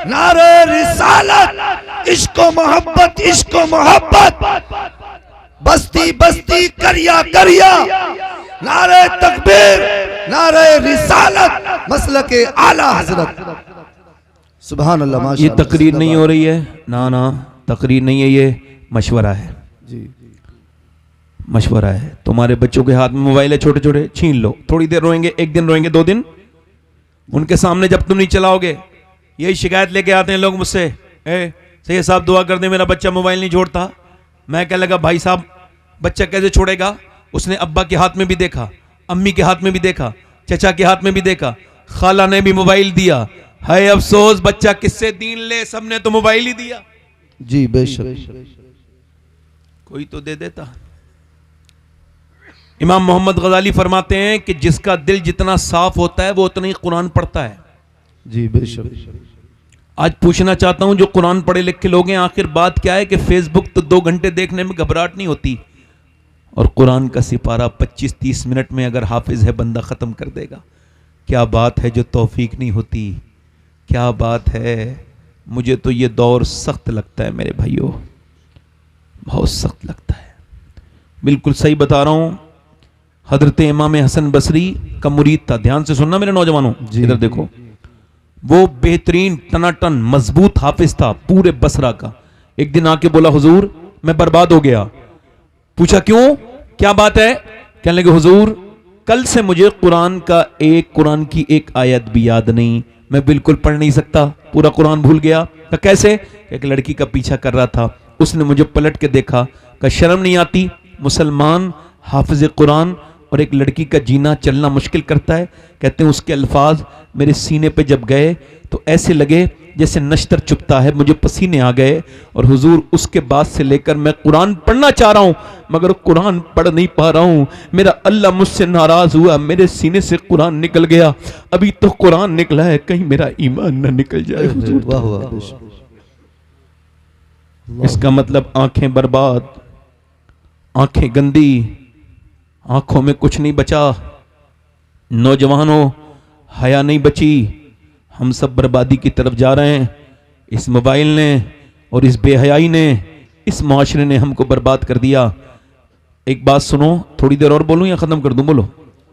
नारे रिसालत, इश्को मोहब्बत, इश्को मोहब्बत, बस्ती बस्ती करिया करिया, नारे तकबीर, नारे रिसालत, मसलके आला हजरत। सुभान अल्लाह। माशाअल्लाह। ये तकरीर नहीं हो रही है, ना ना तकरीर नहीं है, ये मशवरा है जी। मशवरा है। तुम्हारे बच्चों के हाथ में मोबाइल है, छोटे छोटे, छीन लो। थोड़ी देर रोएंगे, एक दिन रोएंगे, 2 दिन, उनके सामने जब तुम नहीं चलाओगे, यही शिकायत लेके आते हैं लोग मुझसे, सैयद साहब दुआ कर दे, मेरा बच्चा मोबाइल नहीं छोड़ता। मैं क्या लगा, भाई साहब बच्चा कैसे छोड़ेगा? उसने अब्बा के हाथ में भी देखा, अम्मी के हाथ में भी देखा, चचा के हाथ में भी देखा, खाला ने भी मोबाइल दिया। है अफसोस, बच्चा किससे दीन ले, सबने तो मोबाइल ही दिया। जी बेशक। कोई तो दे देता। इमाम मोहम्मद गजाली फरमाते हैं कि जिसका दिल जितना साफ होता है वो उतना ही कुरान पढ़ता है। जी बेशक। आज पूछना चाहता हूं, जो कुरान पढ़े लिखे लोग हैं, आखिर बात क्या है कि फेसबुक तो 2 घंटे देखने में घबराहट नहीं होती, और कुरान का सिपारा 25-30 मिनट में अगर हाफिज है बंदा खत्म कर देगा। क्या बात है जो तौफीक नहीं होती, क्या बात है। मुझे तो ये दौर सख्त लगता है मेरे भाइयों, बहुत सख्त लगता है। बिल्कुल सही बता रहा हूं। हजरत इमाम हसन बसरी का मुरीद था, ध्यान से सुनना मेरे नौजवानों, इधर देखो। वो बेहतरीन टनाटन मजबूत हाफिज था पूरे बसरा का। एक दिन आके बोला, हुजूर मैं बर्बाद हो गया। पूछा क्यों, क्या बात है? कहने लगे, हुजूर कल से मुझे कुरान की एक आयत भी याद नहीं, मैं बिल्कुल पढ़ नहीं सकता, पूरा कुरान भूल गया। तो कैसे? एक लड़की का पीछा कर रहा था, उसने मुझे पलट के देखा, का शर्म नहीं आती, मुसलमान हाफिज कुरान और एक लड़की का जीना चलना मुश्किल करता है। कहते हैं उसके अल्फाज मेरे सीने पे जब गए तो ऐसे लगे जैसे नश्तर चुभता है, मुझे पसीने आ गए। और हुजूर उसके बाद से लेकर मैं कुरान पढ़ना चाह रहा हूं, मगर कुरान पढ़ नहीं पा रहा हूं। मेरा अल्लाह मुझसे नाराज हुआ, मेरे सीने से कुरान निकल गया। अभी तो कुरान निकला है, कहीं मेरा ईमान न निकल जाए हुजूर। वाह वाह। इसका मतलब आंखें बर्बाद, आंखें गंदी, आंखों में कुछ नहीं बचा। नौजवानों, हया नहीं बची, हम सब बर्बादी की तरफ जा रहे हैं। इस मोबाइल ने और इस बेहयाई ने, इस माशरे ने हमको बर्बाद कर दिया। एक बात सुनो, थोड़ी देर और बोलूं या खत्म कर दूं? बोलो,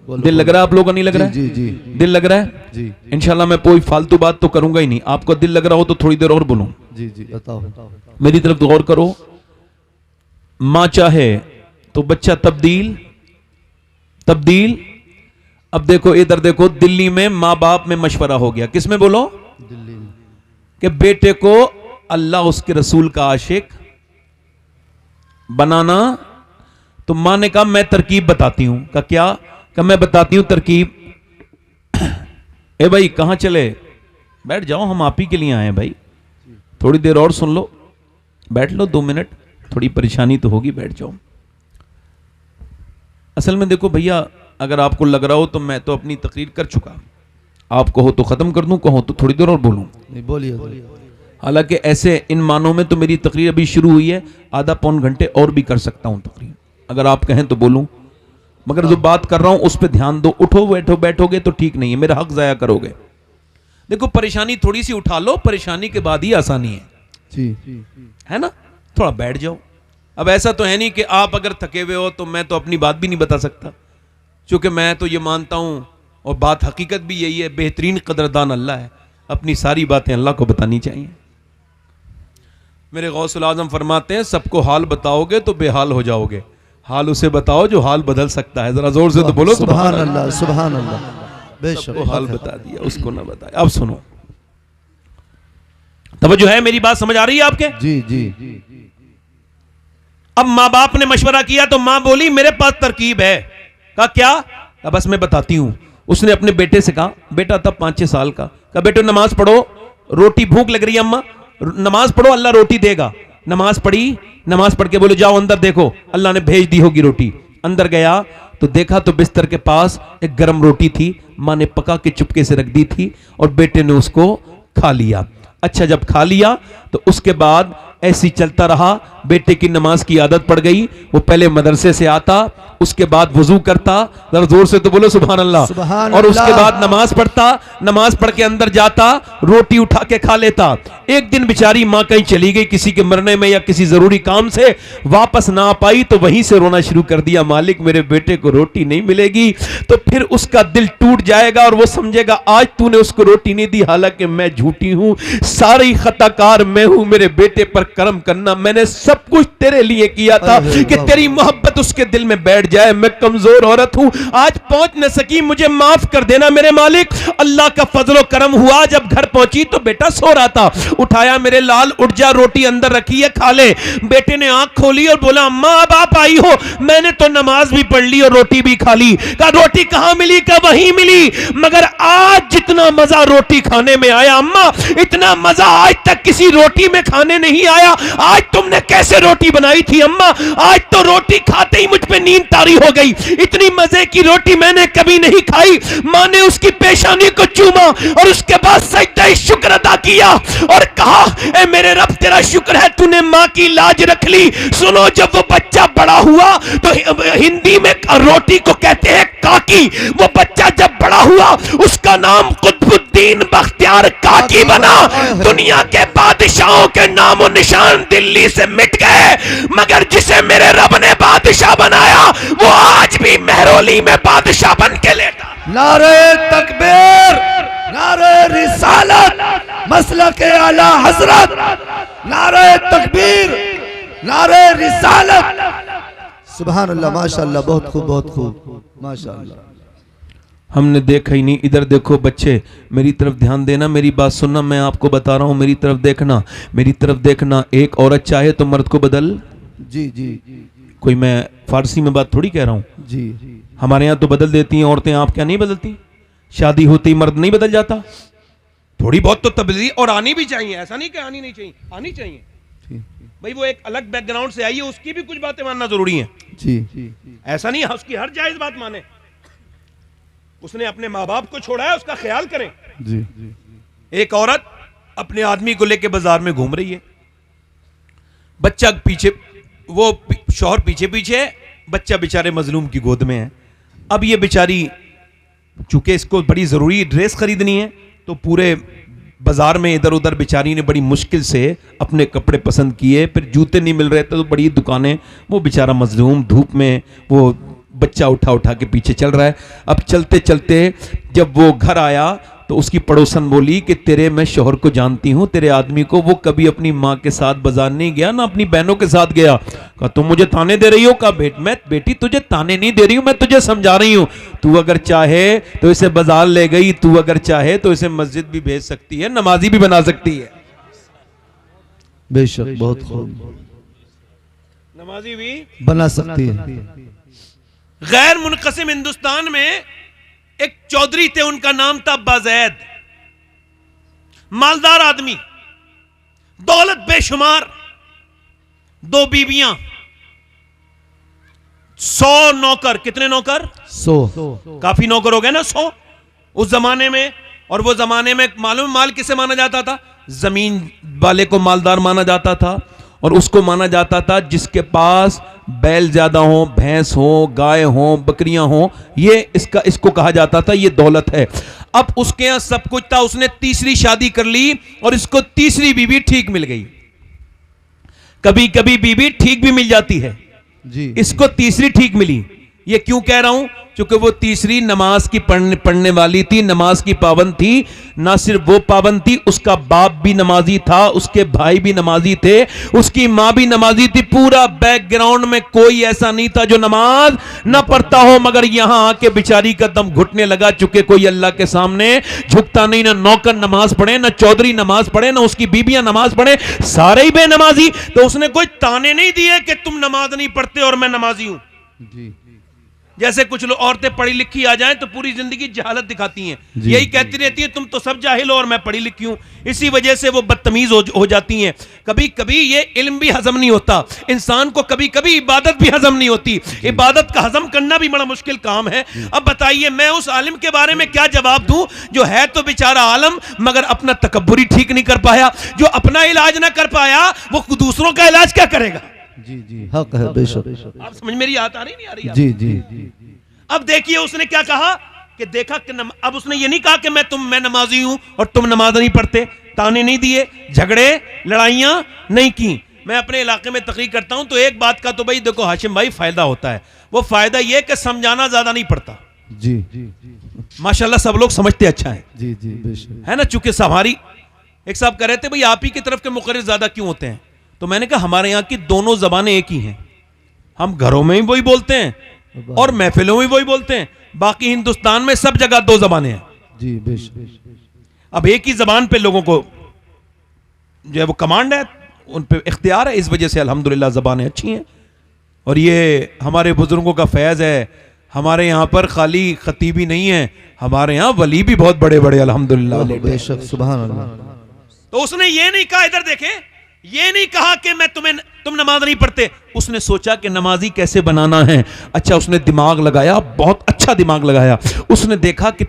दिल लग रहा है आप लोगों का? नहीं लग रहा है? जी जी दिल लग रहा है जी। इंशाल्लाह मैं कोई फालतू बात तो करूंगा ही नहीं। आपको दिल लग रहा हो तो थोड़ी देर और बोलूं। जी जी बताओ। मेरी तरफ गौर करो। मां चाहे तो बच्चा तब्दील। अब देखो, इधर देखो, दिल्ली में मां बाप में मशवरा हो गया। किस में बोलो? दिल्ली में। कि बेटे को अल्लाह उसके रसूल का आशिक बनाना। तो मां ने कहा मैं तरकीब बताती हूं। का क्या? का मैं बताती हूं तरकीब। ए भाई कहां चले? बैठ जाओ, हम आप ही के लिए आए हैं भाई, थोड़ी देर और सुन लो, बैठ लो 2 मिनट, थोड़ी परेशानी तो होगी, बैठ जाओ। असल में देखो भैया, अगर आपको लग रहा हो तो मैं तो अपनी तकरीर कर चुका, आप कहो तो खत्म कर दूं, कहो तो थोड़ी देर और बोलूं। नहीं बोलिए। हालांकि ऐसे इन मानों में तो मेरी तकरीर अभी शुरू हुई है, आधा पौन घंटे और भी कर सकता हूं तकरीर, अगर आप कहें तो बोलूं। मगर जो बात कर रहा हूं उस पर ध्यान दो। उठो बैठोगे तो ठीक नहीं है, मेरा हक जाया करोगे। देखो, परेशानी थोड़ी सी उठा लो, परेशानी के बाद ही आसानी है जी। है ना? थोड़ा बैठ जाओ, अब ऐसा तो है नहीं कि आप अगर थके हुए हो तो मैं तो अपनी बात भी नहीं बता सकता, क्योंकि मैं तो ये मानता हूं और बात हकीकत भी यही है, बेहतरीन कदरदान अल्लाह है, अपनी सारी बातें अल्लाह को बतानी चाहिए। मेरे गौसुल आजम फरमाते हैं सबको हाल बताओगे तो बेहाल हो जाओगे, हाल उसे बताओ जो हाल बदल सकता है। जरा जोर से तो बोलो सुभान अल्लाह, सुभान अल्लाह। बेशक सबको हाल बता दिया, उसको ना बताया। अब सुनो, तवज्जो है, मेरी बात समझ आ रही है आपके? जी जी। अब माँ बाप ने मशवरा किया तो माँ बोली मेरे पास तरकीब है। कहा क्या? अब बस मैं बताती हूं। उसने अपने बेटे से कहा, बेटा तब 5-6 साल का, कहा बेटे नमाज पढ़ो, रोटी भूख लग रही है अम्मा, नमाज पढ़ो अल्लाह रोटी देगा। नमाज पढ़ी, नमाज पढ़ के बोले जाओ अंदर देखो अल्लाह ने भेज दी होगी रोटी। अंदर गया तो देखा तो बिस्तर के पास एक गर्म रोटी थी, माँ ने पका के चुपके से रख दी थी और बेटे ने उसको खा लिया। अच्छा जब खा लिया तो उसके बाद ऐसी चलता रहा, बेटे की नमाज की आदत पड़ गई। वो पहले मदरसे से आता, उसके बाद वजू करता, जरा जोर से तो बोलो सुभान अल्लाह, सुभान और उसके अल्लाह। बाद नमाज पढ़ता, नमाज पढ़ के अंदर जाता, रोटी उठा के खा लेता। एक दिन बेचारी माँ कहीं चली गई किसी के मरने में या किसी जरूरी काम से, वापस ना आ पाई तो वहीं से रोना शुरू कर दिया, मालिक मेरे बेटे को रोटी नहीं मिलेगी। तो फिर उसका दिल टूट जाएगा और वो समझेगा आज तूने उसको रोटी नहीं दी, हालांकि मैं झूठी हूं, सारी खताकार मैं हूं, मेरे बेटे पर करम करना, मैंने सब कुछ तेरे लिए किया था कि तेरी मोहब्बत उसके दिल में बैठ जाए। मैं कमजोर औरत हूं, आज पहुंच न सकी, मुझे माफ कर देना मेरे मालिक। अल्लाह का फजलो करम हुआ, जब घर पहुंची तो बेटा सो रहा था। उठाया, मेरे लाल उठ जा, रोटी अंदर रखी है खा ले। बेटे ने आंख खोली और बोला अम्मा अब आप आई हो, मैंने तो नमाज भी पढ़ ली और रोटी भी खा ली। कहा रोटी कहां मिली? कहा वहीं मिली, मगर आज जितना मजा रोटी खाने में आया अम्मा, इतना मजा आज तक किसी रोटी में खाने नहीं आया। आज तुमने कैसे रोटी बनाई थी अम्मा? आज तो रोटी खाते ही मुझ पे नींद तारी हो गई, इतनी मजे की रोटी मैंने कभी नहीं खाई। मां ने उसकी पेशानी को चूमा और उसके बाद सजदा शुक्र अदा किया और कहा ए मेरे रब तेरा शुक्र है तूने मां की लाज रख ली। सुनो, जब वो बच्चा बड़ा हुआ तो हिंदी में रोटी को कहते हैं काकी। वो बच्चा जब बड़ा हुआ उसका नाम कुतुबुद्दीन बख्तियार काकी बना। दुनिया के बादशाहों के नामो निशान दिल्ली से मिट गए, मगर जिसे मेरे रब ने बादशाह बनाया वो आज भी मेहरौली में बादशाह बन के लेटा। नारे तकबीर, नारे रिसालत, मसलके आला हजरत, नारे तकबीर, नारे रिसालत। सुभान अल्लाह, माशाअल्लाह, बहुत खूब, बहुत खूब, माशाअल्लाह। हमने देखा ही नहीं। इधर देखो बच्चे, मेरी तरफ ध्यान देना, मेरी बात सुनना, मैं आपको बता रहा हूं, मेरी तरफ देखना, मेरी तरफ देखना। एक औरत चाहे तो मर्द को बदल, जी जी कोई मैं फारसी में बात थोड़ी कह रहा हूं, जी। हमारे यहाँ तो बदल देती हैं औरतें, आप क्या नहीं बदलती? शादी होती मर्द नहीं बदल जाता? थोड़ी बहुत तो तब्दीली और आनी भी चाहिए, ऐसा नहीं कि आनी नहीं चाहिए, आनी चाहिए भाई। वो एक अलग बैकग्राउंड से आई है, उसकी भी कुछ बातें मानना जरूरी है जी। ऐसा नहीं उसकी हर जायज बात माने। उसने अपने माँ बाप को छोड़ा है, उसका ख्याल करें। जी। एक औरत अपने आदमी को लेकर बाजार में घूम रही है, बच्चा पीछे, वो शौहर पीछे पीछे, बच्चा बेचारे मजलूम की गोद में है। अब ये बेचारी चूंकि इसको बड़ी जरूरी ड्रेस खरीदनी है तो पूरे बाजार में इधर उधर बेचारी ने बड़ी मुश्किल से अपने कपड़े पसंद किए, फिर जूते नहीं मिल रहे थे तो बड़ी दुकानें, वो बेचारा मजलूम धूप में वो बच्चा उठा उठा के पीछे चल रहा है। अब चलते चलते जब वो घर आया तो उसकी पड़ोसन बोली कि तेरे मैं शौहर को जानती हूं, तेरे आदमी को, वो कभी अपनी माँ के साथ बाजार नहीं गया ना अपनी बहनों के साथ गया। कहा तुम मुझे ताने दे रही हो? कहा मैं बेटी तुझे ताने नहीं दे रही हूं, मैं तुझे समझा रही हूं। तू अगर चाहे तो इसे बाजार ले गई, तू अगर चाहे तो इसे मस्जिद भी भेज सकती है, नमाजी भी बना सकती है। बेशक, बहुत खूब, नमाजी भी बना सकती है। गैर मुनक़सिम हिंदुस्तान में एक चौधरी थे, उनका नाम था बाज़ैद, मालदार आदमी, दौलत बेशुमार, 2 बीवियां, 100 नौकर। कितने नौकर? 100। काफी नौकर हो गए ना 100 उस जमाने में। और वो जमाने में मालूम माल किसे माना जाता था? जमीन वाले को मालदार माना जाता था, और उसको माना जाता था जिसके पास बैल ज्यादा हो, भैंस हो, गाय हो, बकरियां हो, ये इसको कहा जाता था, ये दौलत है। अब उसके यहां सब कुछ था, उसने तीसरी शादी कर ली और इसको तीसरी बीवी ठीक मिल गई। कभी कभी बीबी ठीक भी मिल जाती है, जी इसको तीसरी ठीक मिली। ये क्यों कह रहा हूं? क्योंकि वो तीसरी नमाज की पढ़ने वाली थी, नमाज की पाबंद थी। ना सिर्फ वो पाबंद थी, उसका बाप भी नमाजी था, उसके भाई भी नमाजी थे, उसकी मां भी नमाजी थी। पूरा बैकग्राउंड में कोई ऐसा नहीं था जो नमाज ना पढ़ता हो, मगर यहां आके बेचारी का दम घुटने लगा। चुके कोई अल्लाह के सामने झुकता नहीं, ना नौकर नमाज पढ़े, ना चौधरी नमाज पढ़े, ना उसकी बीबियां नमाज पढ़े, सारे ही बेनमाजी। तो उसने कोई ताने नहीं दिए कि तुम नमाज नहीं पढ़ते और मैं नमाजी हूं। जी जैसे कुछ लोग औरतें पढ़ी लिखी आ जाएं तो पूरी जिंदगी जहालत दिखाती हैं, यही कहती रहती हैं तुम तो सब जाहिल हो और मैं पढ़ी लिखी हूं। इसी वजह से वो बदतमीज हो जाती हैं। कभी कभी ये इल्म भी हजम नहीं होता इंसान को, कभी कभी इबादत भी हजम नहीं होती। इबादत का हजम करना भी बड़ा मुश्किल काम है। अब बताइए मैं उस आलिम के बारे में क्या जवाब दूं जो है तो बेचारा आलम मगर अपना तकब्बुर ही ठीक नहीं कर पाया। जो अपना इलाज ना कर पाया वो दूसरों का इलाज क्या करेगा? जी जी हक है, बेशक। आप समझ मेरी बात आ रही नहीं आ रही? जी जी अब देखिए उसने क्या कहा कि देखा कि अब उसने ये नहीं कहा कि मैं नमाजी हूं और तुम नमाज नहीं पढ़ते, ताने नहीं दिए, झगड़े लड़ाइयां नहीं की। मैं अपने इलाके में तकरीर करता हूं तो एक बात का तो भाई देखो हाशिम भाई फायदा होता है, वो फायदा ये कि समझाना ज्यादा नहीं पड़ता। जी माशाल्लाह सब लोग समझते अच्छा है, जी जी बेशक है ना। चूंकि हमारी एक साहब कह रहे थे भाई आप ही की तरफ के मुकर्रिर ज्यादा क्यों होते हैं, तो मैंने कहा हमारे यहाँ की दोनों जबानें एक ही हैं। हम घरों में ही वही बोलते हैं और महफिलों में वही बोलते हैं। बाकी हिंदुस्तान में सब जगह दो जबानें हैं। जी बेशक। अब एक ही जबान पे लोगों को जो है वो कमांड है, उन पे इख्तियार है। इस वजह से अल्हम्दुलिल्लाह जबानें अच्छी हैं और ये हमारे बुजुर्गों का फैज़ है। हमारे यहाँ पर खाली खतीबी नहीं है, हमारे यहाँ वली भी बहुत बड़े बड़े अल्हम्दुलिल्लाह। बेशक सुभान अल्लाह। तो उसने ये नहीं कहा, इधर देखें, ये नहीं कहा कि तुम नमाज नहीं पढ़ते। उसने सोचा कि नमाजी कैसे बनाना है। अच्छा उसने दिमाग लगाया, बहुत अच्छा दिमाग लगाया। उसने देखा कि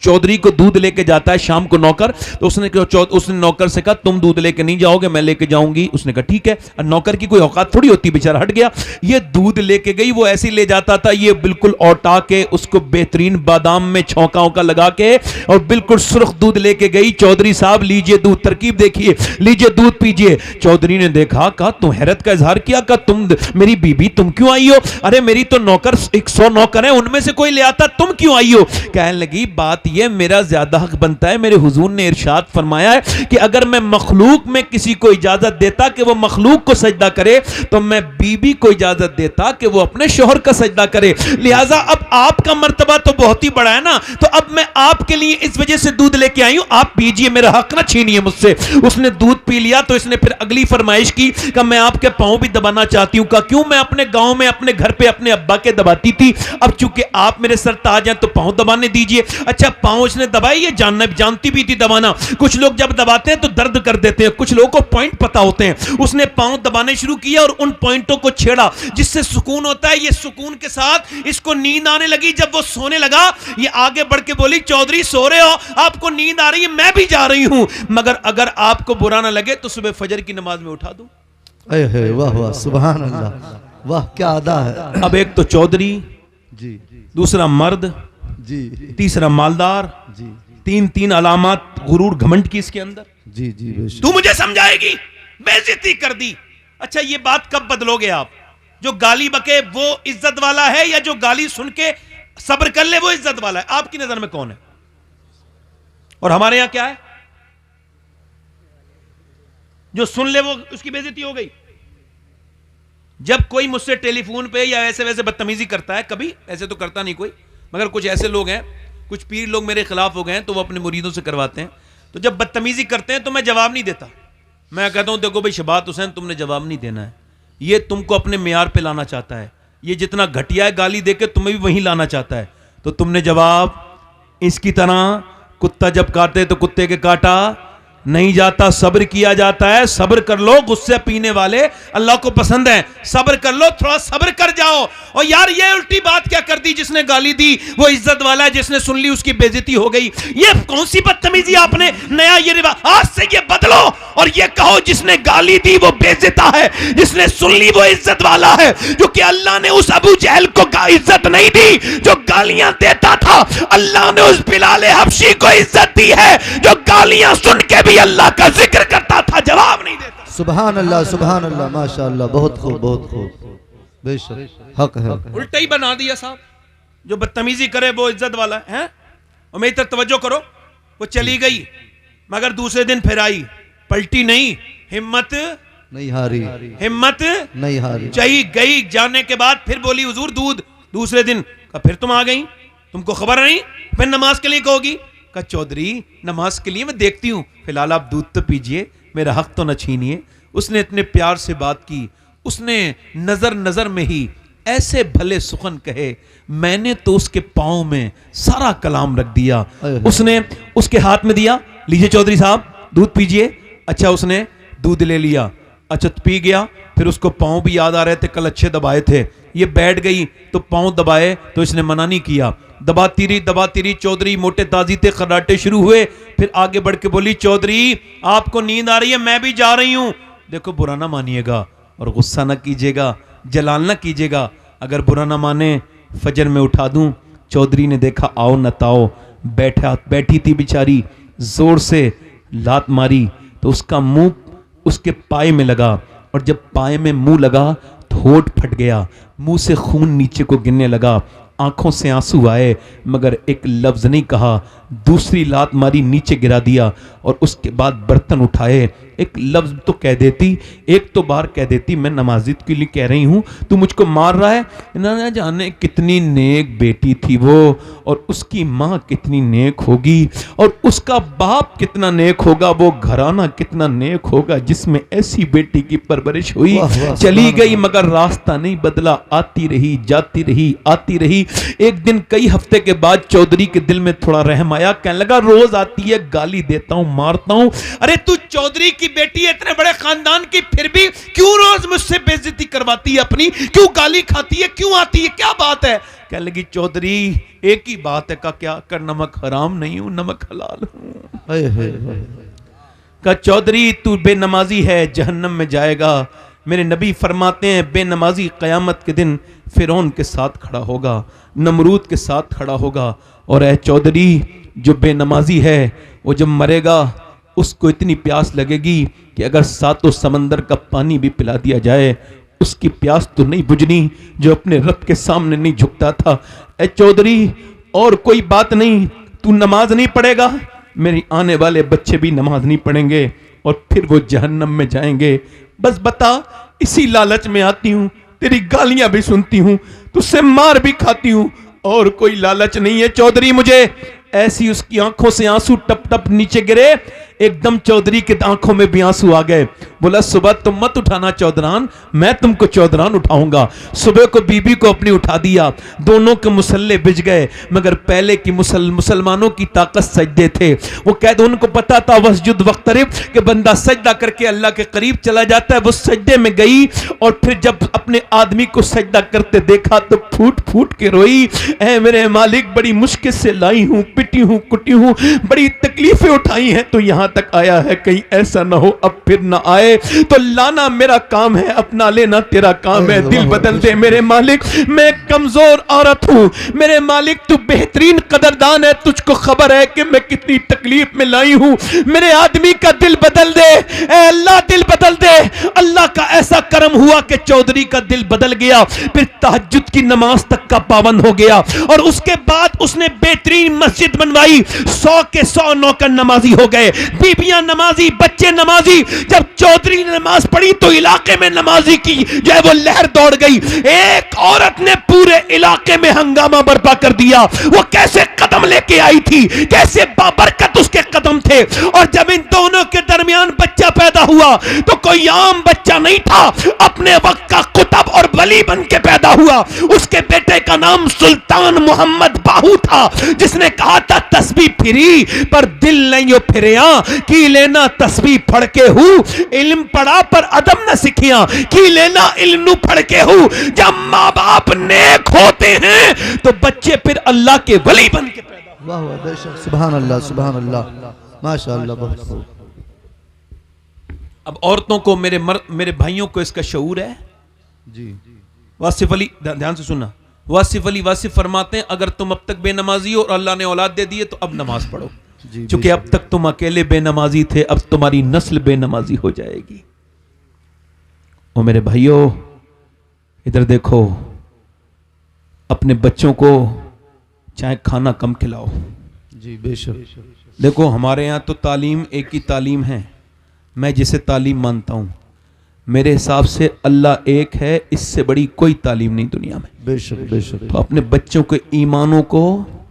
चौधरी को दूध लेके जाता है शाम को नौकर, तो उसने नौकर से कहा तुम दूध लेके नहीं जाओगे, मैं लेके जाऊंगी। उसने कहा ठीक है। नौकर की कोई औकात थोड़ी होती, बेचारा हट गया। ये दूध लेके गई, वो ऐसे ले जाता था, ये बिल्कुल औटा के उसको बेहतरीन बादाम में छौंका लगा के और बिल्कुल सुर्ख दूध लेके गई। चौधरी साहब लीजिए दूध, तरकीब देखिए, लीजिए दूध पीजिए। चौधरी ने देखा, कहा तुम हैरत का इजहार किया, कहा तुम मेरी बीबी तुम क्यों आई हो? अरे मेरी तो नौकर 100 नौकर हैं, उनमें से कोई ले आता, तुम क्यों आई हो? कहने लगी बात ये मेरा ज्यादा हक बनता है। मेरे हुजूर ने इरशाद फरमाया है कि अगर मैं मखलूक में किसी को इजाजत देता कि वो मखलूक को सजदा करे, तो मैं बीबी को इजाजत देता कि वो अपने शोहर का सजदा करे। लिहाजा अब आपका मर्तबा तो बहुत ही बड़ा है ना, तो अब मैं आपके लिए इस वजह से दूध लेके आई हूं, आप पीजिए, मेरा हक ना छीनिए मुझसे। उसने दूध पी लिया तो इसने फिर अगली फरमाइश की कि मैं आपके पांव भी दबाना चाहती हूं। का क्यों? मैं अपने गांव में अपने घर पे अपने अब्बा के दबाती थी, अब चूंकि आप मेरे सर ताज हैं तो पांव दबाने दीजिए। अच्छा पांव इसने दबाई, ये जानती भी थी दबाना। कुछ लोग जब दबाते हैं तो दर्द कर देते हैं, कुछ लोगों को पॉइंट पता होते हैं। उसने पांव दबाने शुरू किया और उन पॉइंटों को छेड़ा जिससे सुकून होता है। ये सुकून के साथ इसको नींद आने लगी। जब वो सोने लगा ये आगे बढ़ के बोली चौधरी सो रहे हो, आपको नींद आ रही है, मैं भी जा रही हूं, मगर अगर आपको बुरा ना लगे तो सुबह फजर की नमाज में उठा दूं। वाह वाह सुभान अल्लाह, वाह क्या अदा है। अब एक तो चौधरी जी, दूसरा मर्द जी तीसरा मालदार, जी तीन अलामात गुरूर घमंड की इसके अंदर। जी जी बेशक। तू मुझे समझाएगी, बेइज्जती कर दी। अच्छा ये बात कब बदलोगे आप? जो गाली बके वो इज्जत वाला है या जो गाली सुन के सब्र कर ले वो इज्जत वाला है? आपकी नजर में कौन है? और हमारे यहां क्या है? जो सुन ले वो उसकी बेइज्जती हो गई। जब कोई मुझसे टेलीफोन पे या ऐसे वैसे बदतमीजी करता है, कभी ऐसे तो करता नहीं कोई, मगर कुछ ऐसे लोग हैं, कुछ पीर लोग मेरे खिलाफ हो गए हैं तो वो अपने मुरीदों से करवाते हैं, तो जब बदतमीजी करते हैं तो मैं जवाब नहीं देता। मैं कहता हूं देखो भाई शबात हुसैन तुमने जवाब नहीं देना है, ये तुमको अपने मेयार पे लाना चाहता है, ये जितना घटिया है गाली देके तुम्हें भी वहीं लाना चाहता है, तो तुमने जवाब इसकी तरह कुत्ता जब काटे तो कुत्ते के काटा नहीं जाता, सब्र किया जाता है। सब्र कर लो, गुस्से पीने वाले अल्लाह को पसंद है, सब्र कर लो, थोड़ा सब्र कर जाओ। और यार ये उल्टी बात क्या कर दी, जिसने गाली दी वो इज्जत वाला है, जिसने सुन ली उसकी बेइज्जती हो गई। ये कौन सी बदतमीजी आपने नया ये रिवाज, आज से ये बदलो और ये कहो जिसने गाली दी वो बेइज्जता है, जिसने सुन ली वो इज्जत वाला है। जो कि अल्लाह ने उस अबू जहल को इज्जत नहीं दी जो गालियां देता था, अल्लाह ने उस बिलाल हबशी को इज्जत दी है जो गालियां सुन के भी अल्लाह का जिक्र करता था, जवाब नहीं देता। सुभान अल्लाह माशाअल्लाह, बहुत खूब बहुत खूब, बेशक हक है। उल्टा ही बना दिया साहब, जो बदतमीजी करे वो इज्जत वाला है। और मेरी तरफ तवज्जो करो, वो चली गई मगर दूसरे दिन फिर आई, पलटी नहीं, हिम्मत नहीं हारी, हिम्मत नहीं हारी। चाहिए गई, जाने के बाद फिर बोली हुजूर दूध, दूसरे दिन कहा फिर तुम आ गई, तुमको खबर नहीं, फिर नमाज के लिए कहोगी। कहा चौधरी नमाज के लिए मैं देखती हूं, फिलहाल आप दूध तो पीजिए, मेरा हक तो न छीनिए। उसने इतने प्यार से बात की, उसने नजर नजर में ही ऐसे भले सुखन कहे, मैंने तो उसके पांव में सारा कलाम रख दिया। उसने उसके हाथ में दिया, लीजिए चौधरी साहब दूध पीजिए। अच्छा उसने दूध ले लिया, अच्छा पी गया। फिर उसको पांव भी याद आ रहे थे, कल अच्छे दबाए थे। ये बैठ गई तो पांव दबाए तो इसने मना नहीं किया, दबाती रही। चौधरी मोटे ताजी थे, खर्राटे शुरू हुए। फिर आगे बढ़ के बोली चौधरी आपको नींद आ रही है, मैं भी जा रही हूं। देखो बुरा ना मानिएगा और गुस्सा ना कीजिएगा, जलाल ना कीजिएगा, अगर बुरा ना माने फजर में उठा दूं। चौधरी ने देखा आओ न ताओ, बैठी थी बेचारी, जोर से लात मारी तो उसका मुंह उसके पाए में लगा, और जब पाए में मुंह लगा तो होठ फट गया, मुंह से खून नीचे को गिरने लगा, आंखों से आंसू आए मगर एक लफ्ज नहीं कहा। दूसरी लात मारी, नीचे गिरा दिया, और उसके बाद बर्तन उठाए। एक लफ्ज तो कह देती, एक तो बार कह देती मैं नमाजी के लिए कह रही हूं, तू मुझको मार रहा है। ना जाने कितनी नेक बेटी थी वो, और उसकी माँ कितनी नेक होगी, और उसका बाप कितना नेक होगा, वो घराना कितना नेक होगा जिसमें ऐसी बेटी की परवरिश हुई। चली गई मगर रास्ता नहीं बदला, आती रही जाती रही आती रही। एक दिन कई हफ्ते के बाद चौधरी के दिल में थोड़ा रहम आया, कहने लगा रोज आती है, गाली देता हूं, मारता हूं। अरे तू चौधरी की बेटी है, इतने बड़े खानदान की, फिर भी क्यों रोज मुझसे बेइज्जती करवाती है अपनी, क्यों गाली खाती है, क्यों आती है, क्या बात है? कहने लगी चौधरी एक ही बात है, का क्या कर नमक हराम नहीं हूं, नमक हलाल हूं। का चौधरी तू बेनमाजी है, जहन्नम में जाएगा। मेरे नबी फरमाते हैं बेनमाजी क़यामत के दिन फिरौन के साथ खड़ा होगा, नमरूद के साथ खड़ा होगा। और ऐ चौधरी जो बेनमाजी है वो जब मरेगा उसको इतनी प्यास लगेगी कि अगर सातों समंदर का पानी भी पिला दिया जाए उसकी प्यास तो नहीं बुझनी, जो अपने रब के सामने नहीं झुकता था। ऐ चौधरी और कोई बात नहीं, तू नमाज नहीं पढ़ेगा, मेरी आने वाले बच्चे भी नमाज नहीं पढ़ेंगे और फिर वो जहन्नम में जाएंगे। बस बता, इसी लालच में आती हूं, तेरी गालियां भी सुनती हूं, तुझसे मार भी खाती हूं, और कोई लालच नहीं है चौधरी मुझे। ऐसी उसकी आंखों से आंसू टप टप नीचे गिरे, एकदम चौधरी के आंखों में भी आंसू आ गए। बोला सुबह तुम मत उठाना चौधरान, मैं तुमको चौधरान उठाऊंगा। सुबह को बीबी को अपनी उठा दिया, दोनों के मुसल्ले बिछ गए। मगर पहले की मुसलमानों की ताकत सजदे थे, वो कहते उनको पता था वस्जुद वक्तरिब कि बंदा सजदा करके अल्लाह के करीब चला जाता है। वो सजदे में गई और फिर जब अपने आदमी को सजदा करते देखा तो फूट फूट के रोई, ऐ मेरे मालिक बड़ी मुश्किल से लाई हूं, पिटी हूं, कुटी हूं, बड़ी तकलीफें उठाई हैं तो यहां तक आया है, कहीं ऐसा ना हो अब फिर ना आए। तो लाना मेरा काम है, अपना लेना तेरा काम है, दिल बदल दे मेरे मालिक, मैं कमजोर औरत हूं, मेरे मालिक तू बेहतरीन कदरदान है, तुझको खबर है कि मैं कितनी तकलीफ में लाई हूं, मेरे आदमी का दिल बदल दे, ऐ अल्लाह दिल बदल दे। अल्लाह का ऐसा करम हुआ कि चौधरी का दिल बदल गया, फिर तहज्जुद की नमाज तक का पाबंद हो गया, और उसके बाद उसने बेहतरीन मस्जिद बनवाई, 100 के 100 नौकर नमाजी हो गए, बीबियां नमाजी, बच्चे नमाजी। जब चौधरी ने नमाज पढ़ी तो इलाके में नमाजी की जो है वो लहर दौड़ गई। एक औरत ने पूरे इलाके में हंगामा बर्पा कर दिया। वो कैसे कदम लेके आई थी, कैसे बाबरकत उसके कदम थे, और जब इन दोनों के दरमियान बच्चा पैदा हुआ तो कोई आम बच्चा नहीं था, अपने वक्त का कुतब और वली बन के पैदा हुआ। उसके बेटे का नाम सुल्तान मोहम्मद बाहू था, जिसने कहा था तस्बीह फिरी पर दिल नहीं हो फिरिया, की लेना तस्बीह पढ़ के हूं, इल्म पढ़ा पर अदब न सीखिया, की लेना इल्म पढ़ के हूं। जब माँ बाप नेक होते हैं तो बच्चे फिर अल्लाह के वली बन के पैदा। वाह वाह बेशक, सुभान अल्लाह माशाअल्लाह, बहुत खूब। अब औरतों को मेरे भाइयों को इसका शऊर है जी। वासिफ अली ध्यान से सुनना, वासिफ फरमाते हैं अगर तुम अब तक बेनमाजी हो और अल्लाह ने औलाद दे दी है तो अब नमाज पढ़ो, क्योंकि अब तक तुम अकेले बेनमाजी थे, अब तुम्हारी नस्ल बेनमाजी हो जाएगी। ओ मेरे भाइयों, इधर देखो, अपने बच्चों को चाहे खाना कम खिलाओ। जी बेशक। देखो हमारे यहाँ तो तालीम एक ही तालीम है, मैं जिसे तालीम मानता हूँ, मेरे हिसाब से अल्लाह एक है, इससे बड़ी कोई तालीम नहीं दुनिया में। बेशक बेशक। तो अपने बच्चों के ईमानों को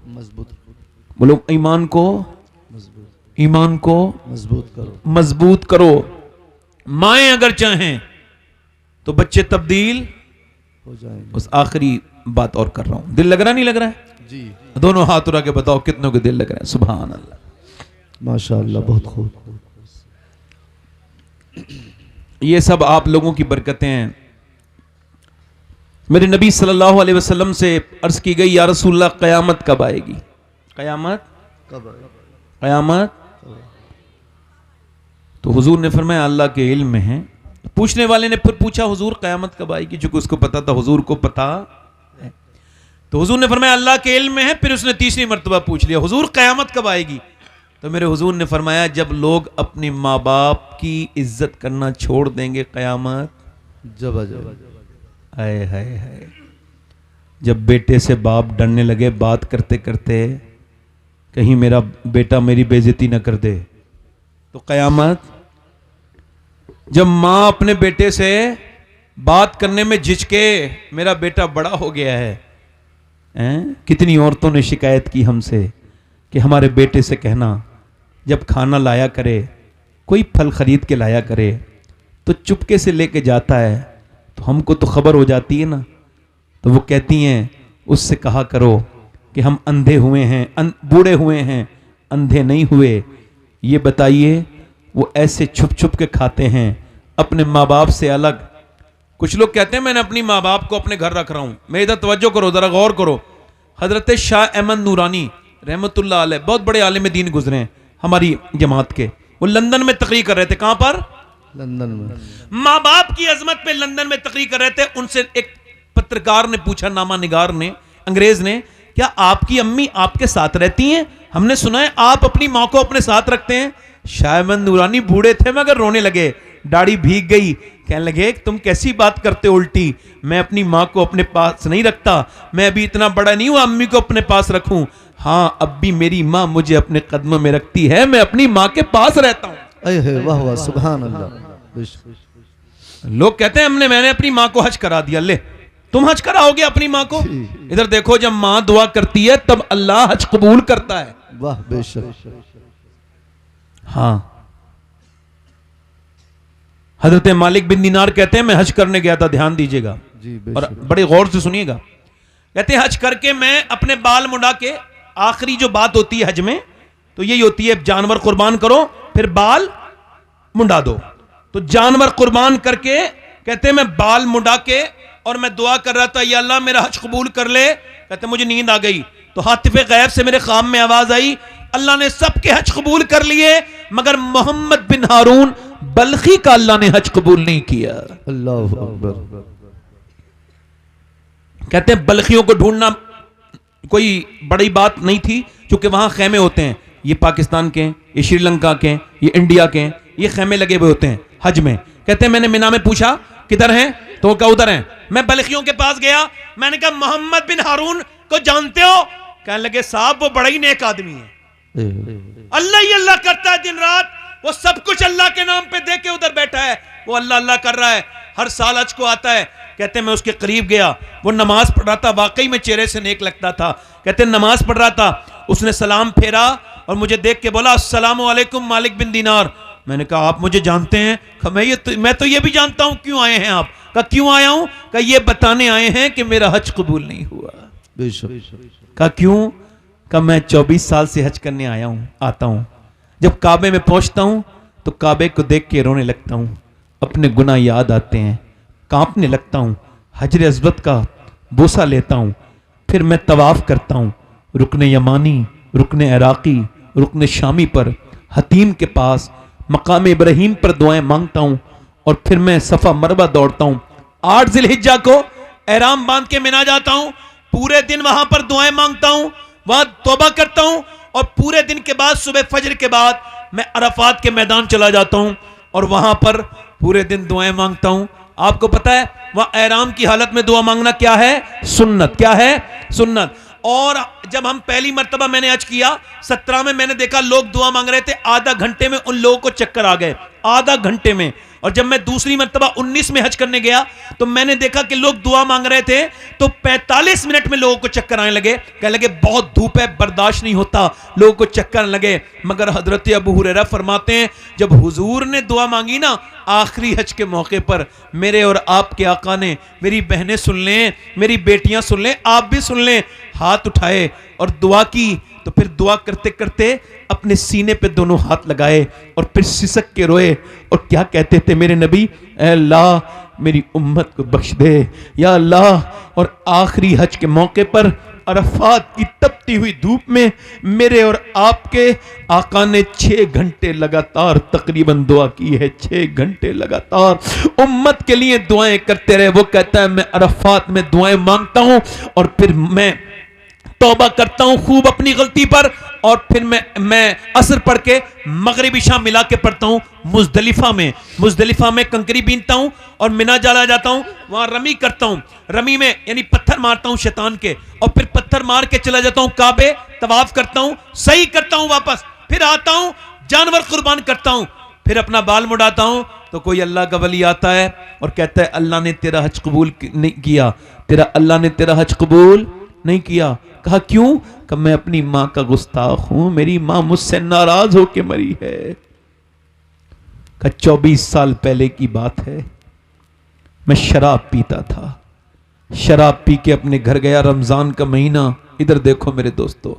मजबूत बोलो, ईमान को मजबूत करो। मजबूत करो। माएं अगर चाहें तो बच्चे तब्दील हो जाएंगे। उस आखिरी बात और कर रहा हूं, दिल लग रहा नहीं लग रहा है? जी दोनों हाथ उठा के बताओ कितनों के दिल लग रहे हैं? सुभान अल्लाह, माशाअल्लाह, बहुत खूब। ये सब आप लोगों की बरकतें हैं। मेरे नबी सल्लल्लाहु अलैहि वसल्लम से अर्ज की गई, या रसूलल्लाह क़यामत कब आएगी? क़यामत क़यामत तो हुजूर ने फरमाया अल्लाह के इल्म में है। पूछने वाले ने फिर पूछा हुजूर क़यामत कब आएगी, चूंकि उसको पता था हुजूर को पता है, तो हुजूर ने फरमाया अल्लाह के इल्म में है। फिर उसने तीसरी मर्तबा पूछ लिया, हुजूर क़यामत कब आएगी? तो मेरे हुजूर ने फरमाया जब लोग अपने माँ बाप की इज्जत करना छोड़ देंगे, क़यामत जब आ जाए। हाय हाय हाय। जब बेटे से बाप डरने लगे बात करते करते, कहीं मेरा बेटा मेरी बेइज्जती न कर दे, तो क़यामत। जब माँ अपने बेटे से बात करने में झिझके, मेरा बेटा बड़ा हो गया है, कितनी औरतों ने शिकायत की हमसे कि हमारे बेटे से कहना जब खाना लाया करे, कोई फल खरीद के लाया करे तो चुपके से लेके जाता है, तो हमको तो खबर हो जाती है ना। तो वो कहती हैं उससे कहा करो कि हम अंधे हुए हैं, बूढ़े हुए हैं, अंधे नहीं हुए। ये बताइए, वो ऐसे छुप छुप के खाते हैं अपने माँ बाप से अलग। कुछ लोग कहते हैं मैंने अपनी माँ बाप को अपने घर रख रहा हूं। मेरी इधर तवज्जो करो, जरा गौर करो। हजरत शाह अहमद नूरानी रहमतुल्लाह अलैह बहुत बड़े आलिम दीन गुजरे हैं हमारी जमात के। वो लंदन में तकरीर कर रहे थे। कहां पर? लंदन में। माँ बाप की अजमत पे लंदन में तकरीर कर रहे थे। उनसे एक पत्रकार ने पूछा, नामा निगार ने, अंग्रेज ने, क्या आपकी अम्मी आपके साथ रहती हैं? हमने सुना है आप अपनी माँ को अपने साथ रखते हैं। शाह अहमद नूरानी बूढ़े थे मगर रोने लगे, दाढ़ी भीग गई, कहने लगे तुम कैसी बात करते हो उल्टी, मैं अपनी माँ को अपने पास नहीं रखता, मैं अभी इतना बड़ा नहीं हुआ अम्मी को अपने पास रखूं। हाँ, अब भी मेरी माँ मुझे अपने कदमों में रखती है, मैं अपनी माँ के पास रहता हूं। वाह वाह, सुभान अल्लाह। लोग कहते हैं मैंने अपनी माँ को हज करा दिया। ले, तुम हज कराओगे अपनी माँ को? इधर देखो, जब माँ दुआ करती है तब अल्लाह हज कबूल करता है। वाह बेशक। हाँ, हजरत मालिक बिन दीनार कहते हैं मैं हज करने गया था, ध्यान दीजिएगा और बड़े गौर से सुनिएगा। कहते हैं हज करके मैं अपने बाल मुंडा के, आखिरी जो बात होती है हज में तो यही होती है, जानवर कुर्बान करो फिर बाल मुंडा दो। तो जानवर कुर्बान करके कहते हैं मैं बाल मुंडा के और मैं दुआ कर रहा था, या अल्लाह मेरा हज कबूल कर ले। कहते मुझे नींद आ गई तो हातिफ़े गैब से मेरे ख्वाब में आवाज आई, अल्लाह ने सबके हज कबूल कर लिए मगर मोहम्मद बिन हारून बल्खी का अल्लाह ने हज कबूल नहीं किया। अल्लाह अकबर। कहते हैं बल्खियों को ढूंढना कोई बड़ी बात नहीं थी, क्योंकि वहां खेमे होते हैं, ये पाकिस्तान के, ये श्रीलंका के, ये इंडिया के, ये खेमे लगे हुए होते हैं हज में। कहते हैं मैंने मिना में पूछा किधर हैं, तो क्या उधर हैं। मैं बल्खियों के पास गया, मैंने कहा मोहम्मद बिन हारून को जानते हो? कहने लगे साहब वो बड़ा ही नेक आदमी है, अल्लाह ही अल्लाह करता है दिन रात, वो सब कुछ अल्लाह के नाम पे दे के उधर बैठा है, वो अल्लाह अल्लाह कर रहा है, हर साल हज को आता है। कहते हैं मैं उसके करीब गया, वो नमाज पढ़ रहा था, वाकई में चेहरे से नेक लगता था। कहते हैं नमाज पढ़ रहा था, उसने सलाम फेरा और मुझे देख के बोला अस्सलामु अलैकुम मालिक बिन दीनार। मैंने कहा आप मुझे जानते हैं? मैं तो ये भी जानता हूं, क्यों आए हैं आप? कहा क्यों आया हूं? कहा ये बताने आए हैं कि मेरा हज कबूल नहीं हुआ। कहा क्यों? कहा मैं 24 साल से हज करने आता हूं, जब काबे में पहुंचता हूं तो काबे को देख के रोने लगता हूं, अपने गुनाह याद आते हैं, कांपने लगता हूं, हजर अस्वद का बोसा लेता हूं, फिर मैं तवाफ करता हूं, रुकने यमानी, रुकने इराकी, रुकने शामी पर, हतीम के पास, मकाम इब्राहिम पर दुआएं मांगता हूं और फिर मैं सफा मरवा दौड़ता हूं। 8 जिलहिज्जा को एहराम बांध के मिना जाता हूं, पूरे दिन वहां पर दुआएं मांगता हूं, वहां तौबा करता हूं और पूरे दिन के बाद सुबह फजर के बाद मैं अरफात के मैदान चला जाता हूं और वहां पर पूरे दिन दुआएं मांगता हूं, आपको पता है वह एहराम की हालत में दुआ मांगना क्या है? सुन्नत। क्या है? सुन्नत। और जब हम पहली मर्तबा मैंने हज किया 17 में, मैंने देखा लोग दुआ मांग रहे थे, आधा घंटे में उन लोगों को चक्कर आ गए, आधा घंटे में। और जब मैं दूसरी मर्तबा 19 में हज करने गया तो मैंने देखा कि लोग दुआ मांग रहे थे तो 45 मिनट में लोगों को चक्कर आने लगे, कहने लगे बहुत धूप है, बर्दाश्त नहीं होता, लोगों को चक्कर आने लगे। मगर हजरत अबू हुरैरा फरमाते हैं जब हुजूर ने दुआ मांगी ना आखिरी हज के मौके पर, मेरे और आपके आका ने, मेरी बहनें सुन लें, मेरी बेटियां सुन लें, आप भी सुन लें, हाथ उठाए और दुआ की। तो फिर दुआ करते करते अपने सीने पे दोनों हाथ लगाए और फिर सिसक के रोए और क्या कहते थे मेरे नबी? ऐ अल्लाह मेरी उम्मत को बख्श दे या अल्लाह। और आखिरी हज के मौके पर अरफात की तपती हुई धूप में मेरे और आपके आका ने 6 घंटे लगातार तकरीबन दुआ की है, 6 घंटे लगातार उम्मत के लिए दुआएं करते रहे। वो कहता है मैं अरफात में दुआएं मांगता हूं और फिर मैं तौबा करता हूं खूब अपनी गलती पर, और फिर मैं असर पढ़ के मगरिबी शाम मिला के पढ़ता हूं मुजदलिफा में कंकरी बीनता हूं और मिना चला जाता हूं, वहां रमी करता हूं, रमी में यानी पत्थर मारता हूं शैतान के, और फिर पत्थर मार के चला जाता हूं काबे, तवाफ करता हूं, सही करता हूं, वापस फिर आता हूं, जानवर कुर्बान करता हूं, फिर अपना बाल मुड़ाता हूं। तो कोई अल्लाह का वली आता है और कहता है अल्लाह ने तेरा हज कबूल नहीं किया, अल्लाह ने तेरा हज कबूल नहीं किया। कहा क्यों? कि मैं अपनी मां का गुस्ताख हूं, मेरी मां मुझसे नाराज होके मरी है। कहा 24 साल पहले की बात है, मैं शराब पीता था, शराब पी के अपने घर गया, रमजान का महीना, इधर देखो मेरे दोस्तों,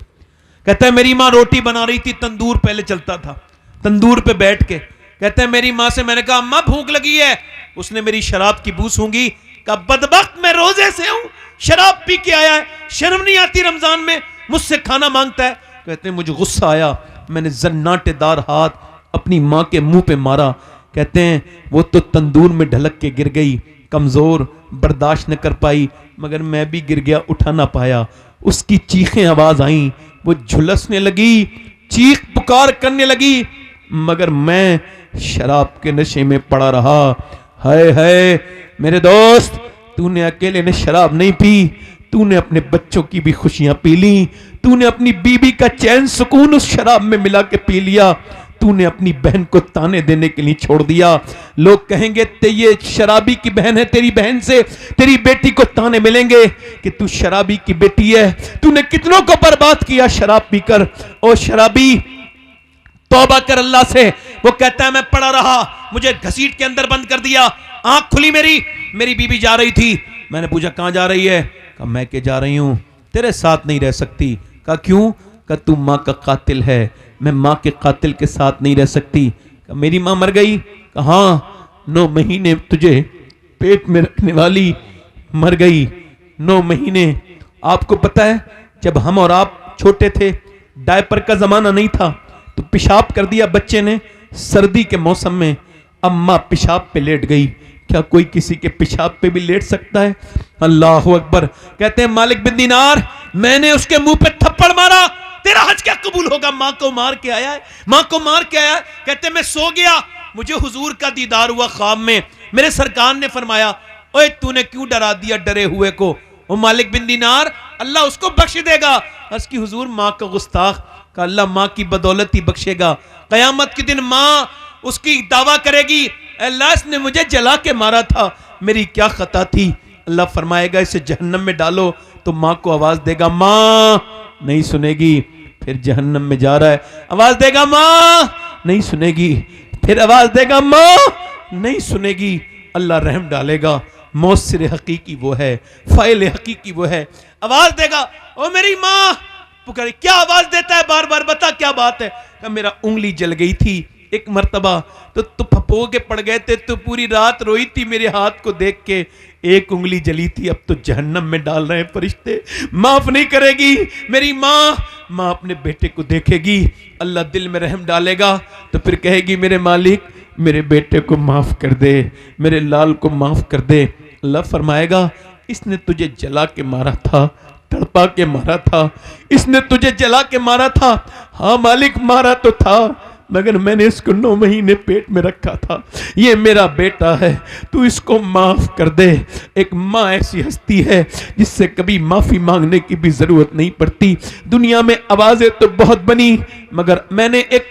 कहता है मेरी मां रोटी बना रही थी, तंदूर पहले चलता था, तंदूर पे बैठ के, कहते हैं मेरी मां से मैंने कहा अम्मा भूख लगी है, उसने मेरी शराब की बू सूंघी, कहा बदबख्त मैं रोजे से हूं, शराब पी के आया है, शर्म नहीं आती रमजान में, मुझसे खाना मांगता है। कहते हैं मुझे गुस्सा आया, मैंने जन्नाटेदार हाथ अपनी मां के मुंह पे मारा। कहते हैं वो तो तंदूर में ढलक के गिर गई, कमजोर, बर्दाश्त न कर पाई, मगर मैं भी गिर गया, उठा ना पाया। उसकी चीखें आवाज आई, वो झुलसने लगी, चीख पुकार करने लगी, मगर मैं शराब के नशे में पड़ा रहा। हाय हाय मेरे दोस्त, तूने अकेले ने शराब नहीं पी, तूने अपने बच्चों की भी खुशियां पी ली, तूने अपनी बीबी का चैन सुकून उस शराब में मिला के पी लिया, तूने अपनी बहन को ताने देने के लिए छोड़ दिया। लोग कहेंगे ते ये शराबी की बहन है, तेरी बहन से तेरी बेटी को ताने मिलेंगे कि तू शराबी की बेटी है, तूने कितनों को बर्बाद किया शराब पीकर। ओ शराबी तौबा कर अल्लाह से। वो कहता है मैं पड़ा रहा, मुझे घसीट के अंदर बंद कर दिया, आंख खुली मेरी बीबी जा रही थी, मैंने पूछा कहां जा रही है? कहा मैं के जा रही हूं, तेरे साथ नहीं रह सकती। कहा क्यों? कहा तू मां का कातिल है, मैं मां के कातिल के साथ नहीं रह सकती। कहा मेरी मां मर गई? कहा हाँ, 9 महीने तुझे पेट में रखने वाली मर गई, 9 महीने। आपको पता है जब हम और आप छोटे थे, डायपर का जमाना नहीं था, तो पेशाब कर दिया बच्चे ने सर्दी के मौसम में, अम्मा पेशाब पे लेट गई, क्या कोई किसी के पेशाब पे भी लेट सकता है? अल्लाह अकबर। कहते हैं मालिक बिन दीनार, मैंने उसके मुंह पे थप्पड़ मारा, तेरा हज क्या कबूल होगा? मां को मार के आया है, मां को मार के आया है। कहते मैं सो गया, मुझे हुजूर का दीदार हुआ ख्वाब में, मेरे सरकार ने फरमाया ओए तूने क्यों डरा दिया डरे हुए को? ओ मालिक बिन दीनार, अल्लाह उसको बख्श देगा। हज की हुजूर मां का गुस्ताख, का अल्लाह मां की बदौलत ही बख्शेगा। कयामत के दिन मां उसकी दावा करेगी अल्लाह इसने मुझे जला के मारा था, मेरी क्या खता थी? अल्लाह फरमाएगा इसे जहन्नम में डालो, तो मां को आवाज देगा मां, नहीं सुनेगी, फिर जहन्नम में जा रहा है, आवाज देगा मां, नहीं सुनेगी, फिर आवाज देगा मां, नहीं सुनेगी। अल्लाह रहम डालेगा, मौसिर हकीकी वो है, फाइल हकीकी वो है, आवाज देगा ओ मेरी मां, पुकारे। क्या आवाज देता है बार बार? बता क्या बात है? कि मेरा उंगली जल गई थी एक मर्तबा, तो तू फपो के पड़ गए थे, तो पूरी रात रोई थी मेरे हाथ को देख के, एक उंगली जली थी, अब तो जहन्नम में डाल रहे हैं फरिश्ते, माफ नहीं करेगी मेरी माँ। माँ अपने बेटे को देखेगी, अल्लाह दिल में रहम डालेगा, तो फिर कहेगी मेरे मालिक मेरे बेटे को माफ कर दे, मेरे लाल को माफ कर दे। अल्लाह फरमाएगा इसने तुझे जला के मारा था, तड़पा के मारा था, इसने तुझे जला के मारा था। हाँ मालिक मारा तो था, मगर मैंने इसको 9 महीने पेट में रखा था, ये मेरा बेटा है, तू इसको माफ कर दे। एक माँ ऐसी हस्ती है जिससे कभी माफी मांगने की भी जरूरत नहीं पड़ती। दुनिया में आवाजें तो बहुत बनी, मगर मैंने एक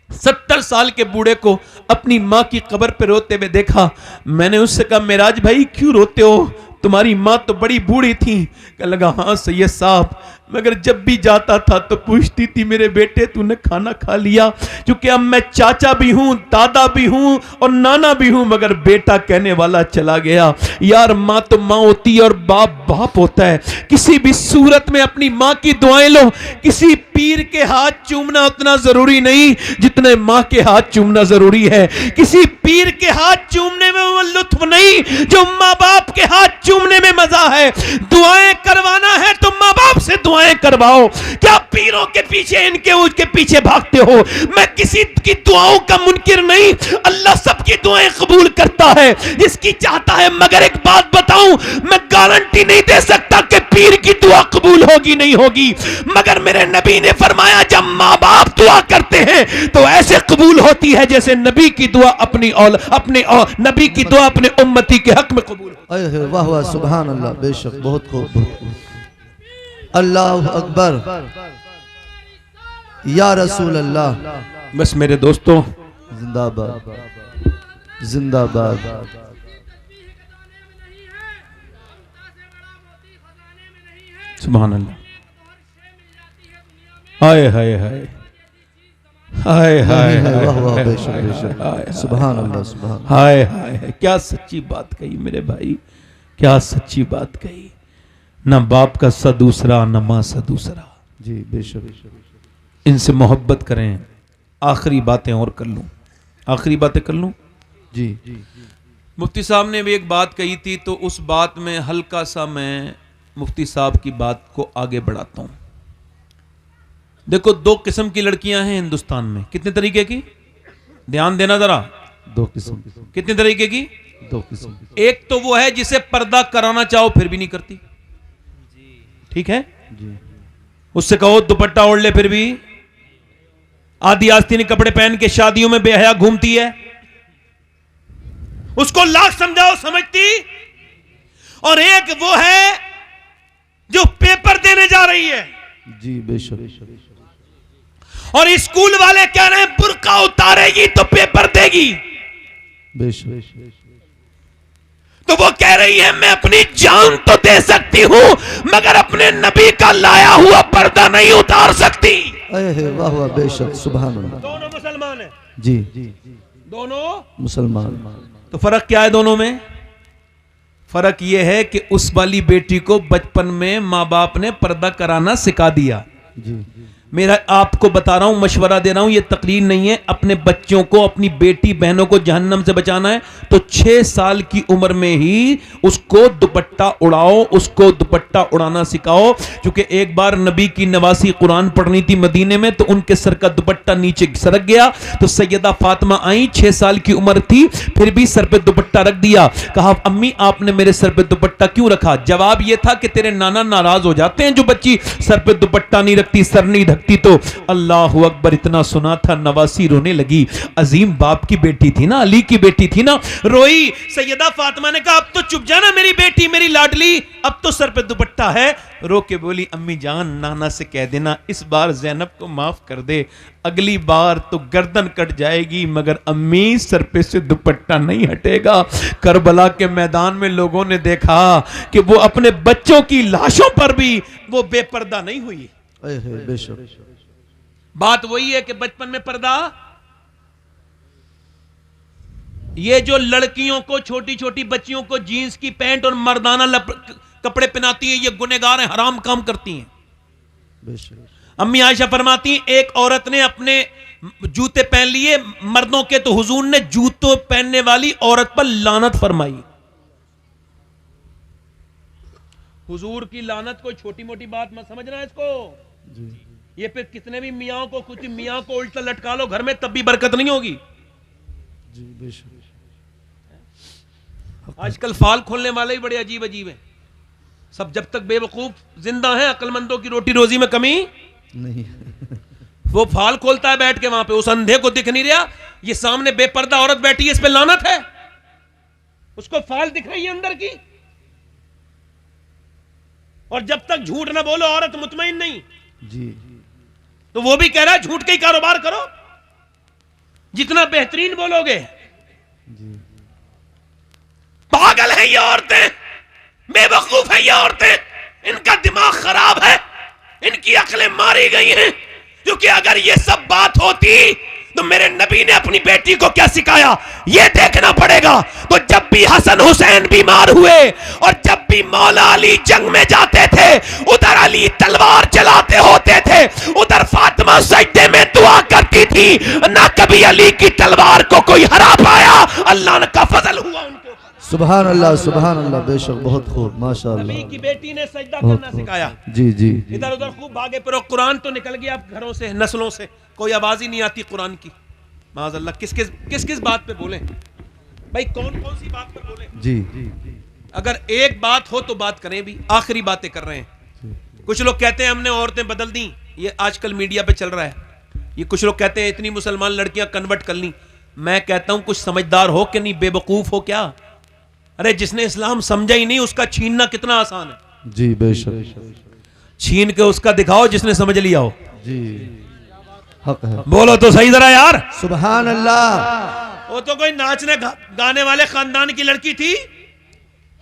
70 साल के बूढ़े को अपनी माँ की कब्र पे रोते हुए देखा। मैंने उससे कहा, मेराज भाई क्यों रोते हो, तुम्हारी माँ तो बड़ी बूढ़ी थी। कहने लगा, हाँ सैयद साहब, मगर जब भी जाता था तो पूछती थी, मेरे बेटे तूने खाना खा लिया? क्योंकि अब मैं चाचा भी हूं, दादा भी हूं और नाना भी हूं, मगर बेटा कहने वाला चला गया। यार माँ तो माँ होती है और बाप बाप होता है। किसी भी सूरत में अपनी माँ की दुआएं लो। किसी पीर के हाथ चूमना उतना जरूरी नहीं जितने माँ के हाथ चूमना जरूरी है। किसी पीर के हाथ चूमने में वो लुत्फ नहीं जो माँ बाप के हाथ चूमने में मजा है। दुआएं करवाना है तो माँ बाप से दुआएं करवाओ। क्या पीरों के पीछे इनके उसके पीछे भागते हो? मैं किसी की दुआओं का मुनकिर नहीं, अल्लाह सबकी दुआएं कबूल करता है जिसकी चाहता है। मगर एक बात बताऊं, मैं गारंटी नहीं दे सकता कि पीर की दुआ कबूल होगी नहीं होगी, मगर मेरे नबी ने फरमाया जब माँ बाप दुआ करते हैं तो ऐसे कबूल होती है जैसे नबी की दुआ अपने नबी की दुआ अपने उम्मती के हक में कबूल होती है। वाह वाह, सुभान अल्लाह, बेशक, बहुत खूब, बहुत खूब। अल्लाह अकबर, या रसूल अल्लाह। बस मेरे दोस्तों, जिंदाबाद जिंदाबाद। सुभान अल्लाह। हाय हाय हाय हाय हाय वाह वाह, बेशक बेशक, सुभान अल्लाह, सुभान। हाय हाय, क्या सच्ची बात कही मेरे भाई, क्या सच्ची बात कही। ना बाप का सा दूसरा, ना माँ सा दूसरा। जी बेशक। इनसे मोहब्बत करें। आखिरी बातें और कर लूं, आखिरी बातें कर लूं। जी मुफ्ती साहब ने भी एक बात कही थी, तो उस बात में हल्का सा मैं मुफ्ती साहब की बात को आगे बढ़ाता हूं। देखो, 2 किस्म की लड़कियां हैं हिंदुस्तान में। कितने तरीके की? ध्यान देना जरा। 2 किस्म। कितने तरीके की? 2 किस्म। एक तो वो है जिसे पर्दा कराना चाहो फिर भी नहीं करती, ठीक है? जी। उससे कहो दुपट्टा ओढ़ ले फिर भी आधी आस्तीनी कपड़े पहन के शादियों में बेहया घूमती है। उसको लाख समझाओ समझती। और एक वो है जो पेपर देने जा रही है। जी बेशक। और स्कूल वाले कह रहे हैं बुर्का उतारेगी तो पेपर देगी। बेशक। तो वो कह रही है मैं अपनी जान तो दे सकती हूं मगर अपने नबी का लाया हुआ पर्दा नहीं उतार सकती। वाह वाह, बेशक, सुभान अल्लाह। दोनों मुसलमान है। जी, दोनों मुसलमान। तो फर्क क्या है दोनों में? फर्क यह है कि उस वाली बेटी को बचपन में माँ बाप ने पर्दा कराना सिखा दिया। जी। मेरा आपको बता रहा हूं, मशवरा दे रहा हूं, ये तकरीर नहीं है। अपने बच्चों को, अपनी बेटी बहनों को जहन्नम से बचाना है तो 6 साल की उम्र में ही उसको दुपट्टा उड़ाओ, उसको दुपट्टा उड़ाना सिखाओ। क्योंकि एक बार नबी की नवासी कुरान पढ़नी थी मदीने में, तो उनके सर का दुपट्टा नीचे सरक गया। तो सैयदा फातिमा आई, 6 साल की उम्र थी, फिर भी सर पे दुपट्टा रख दिया। कहा अम्मी आपने मेरे सर पे दुपट्टा क्यों रखा? जवाब यह था कि तेरे नाना नाराज हो जाते हैं जो बच्ची सर पे दुपट्टा नहीं रखती, सर नहीं ढकती। तो अल्लाह अकबर, इतना सुना था नवासी रोने लगी। अजीम बाप की बेटी थी ना, अली की बेटी थी ना, रोई। सैयदा फातिमा ने कहा अब तो चुप जाना मेरी बेटी, मेरी लाडली, अब तो सर पे दुपट्टा है। रो के बोली अम्मी जान नाना से कह देना इस बार ज़ैनब को माफ कर दे, अगली बार तो गर्दन कट जाएगी मगर अम्मी सर पे से दुपट्टा नहीं हटेगा। करबला के मैदान में लोगों ने देखा कि वो अपने बच्चों की लाशों पर भी वो बेपर्दा नहीं हुई। बेशक। बात वही है कि बचपन में पर्दा, ये जो लड़कियों को, छोटी छोटी बच्चियों को जीन्स की पैंट और मर्दाना कपड़े पहनाती हैं, ये गुनहगार हैं, हराम काम करती हैं। बेशक। अम्मी आयशा फरमाती हैं एक औरत ने अपने जूते पहन लिए मर्दों के, तो हुजूर ने जूतों पहनने वाली औरत पर लानत फरमाई। हुजूर की लानत कोई छोटी मोटी बात मत समझना इसको। जी। ये फिर कितने भी मियाँ को, कुछ मियाँ को उल्टा लटका लो घर में तब भी बरकत नहीं होगी। जी बेशक। आजकल फाल खोलने वाले ही बड़े अजीब अजीब हैं सब। जब तक बेवकूफ जिंदा हैं, अक्लमंदों की रोटी रोजी में कमी नहीं। वो फाल खोलता है बैठ के वहां पे, उस अंधे को दिख नहीं रहा, ये सामने बेपर्दा औरत बैठी है, इस पे लानत है, उसको फाल दिख रही है अंदर की। और जब तक झूठ ना बोलो औरत मुतमईन नहीं जी। तो वो भी कह रहा है झूठ का ही कारोबार करो, जितना बेहतरीन बोलोगे। पागल है ये औरतें, बेवकूफ है ये औरतें, इनका दिमाग खराब है, इनकी अक्लें मारी गई हैं। क्योंकि अगर ये सब बात होती तो मेरे नबी ने अपनी बेटी को क्या सिखाया ये देखना पड़ेगा। तो जब भी हसन हुसैन बीमार हुए और जब भी मौला अली जंग में जाते थे, उधर अली तलवार चलाते होते थे, उधर फातिमा सजदे में दुआ करती थी, ना कभी अली की तलवार को कोई हरा पाया, अल्लाह का फजल हुआ उनके। सुभान अल्लाह, बेशक, बहुत खूब, माशाअल्लाह। नबी की बेटी ने सजदा करना सिखाया। जी जी। इधर उधर खूब भागे फिरो, कुरान तो निकल गया अब घरों से, नस्लों से, कोई आवाज ही नहीं आती कुरान की। माज़अल्लाह किस किस बात पे बोले भाई, कौन कौन सी बात पे बोले जी। अगर एक बात हो तो बात करें भी, आखिरी बातें कर रहे हैं। कुछ लोग कहते हैं हमने औरतें बदल दी, ये आजकल मीडिया पे चल रहा है। ये कुछ लोग कहते हैं इतनी मुसलमान लड़कियां कन्वर्ट कर ली। मैं कहता हूं कुछ समझदार हो कि नहीं, बेवकूफ हो क्या? अरे जिसने इस्लाम समझा ही नहीं उसका छीनना कितना आसान है। जी बेशक। छीन के उसका दिखाओ जिसने समझ लिया हो। जी, हक है। बोलो तो सही जरा यार। सुभान अल्लाह। वो तो कोई नाचने गाने वाले खानदान की लड़की थी,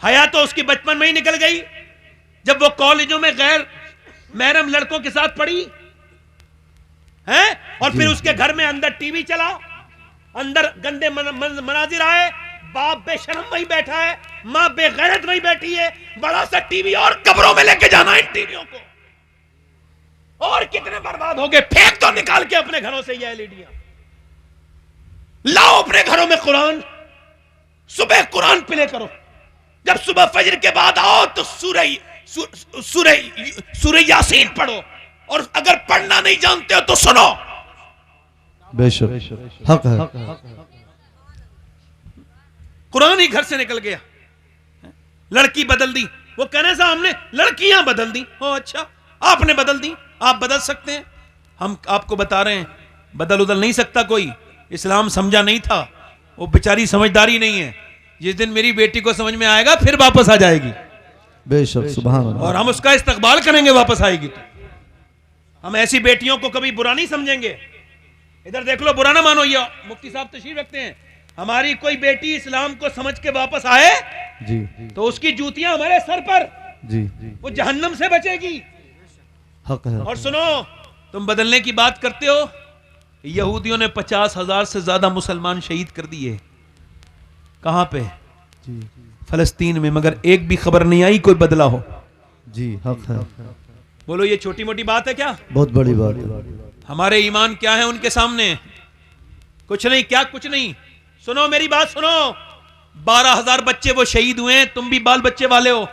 हया तो उसकी बचपन में ही निकल गई जब वो कॉलेजों में गैर महरम लड़कों के साथ पढ़ी है। और फिर उसके घर में अंदर टीवी चला, अंदर गंदे मनाजिर आए, बाप बेशरम वही बैठा है, मां बेगैरत वही बैठी है, बड़ा सा टीवी और कब्रों में लेके जाना इन टीवियों को। और कितने बर्बाद हो गए, फेंक दो निकाल के अपने घरों से ये एलईडियां। लाओ अपने घरों में कुरान, सुबह कुरान प्ले करो, जब सुबह फजर के बाद आओ तो सूरह यासीन पढ़ो, और अगर पढ़ना नहीं जानते हो तो सुनो। बेशक, हक है। कुरान ही घर से निकल गया, लड़की बदल दी। वो कहने से हमने लड़कियां बदल दी। ओ अच्छा, आपने बदल दी, आप बदल सकते हैं। हम आपको बता रहे हैं बदल उदल नहीं सकता कोई, इस्लाम समझा नहीं था, वो बेचारी समझदारी नहीं है। जिस दिन मेरी बेटी को समझ में आएगा फिर वापस आ जाएगी। बेशक, सुभान अल्लाह। और हम उसका इस्तकबाल करेंगे वापस आएगी तो। हम ऐसी बेटियों को कभी बुरा नहीं समझेंगे। इधर देख लो, बुरा ना मानो, ये मुफ्ती साहब तशरीफ रखते हैं, हमारी कोई बेटी इस्लाम को समझ के वापस आए जी तो उसकी जूतियां हमारे सर पर, जी। वो जहन्नम से बचेगी। हक है। और सुनो, तुम बदलने की बात करते हो, यहूदियों ने 50,000 से ज्यादा मुसलमान शहीद कर दिए। कहां पे? जी फलस्तीन में, मगर एक भी खबर नहीं आई कोई बदला हो। जी, हक है। बोलो ये छोटी मोटी बात है क्या? बहुत बड़ी बात है। हमारे ईमान क्या है उनके सामने? कुछ नहीं। क्या कुछ नहीं? सुनो मेरी बात सुनो, 12,000 बच्चे वो शहीद हुए हैं, तुम भी बाल बच्चे वाले हो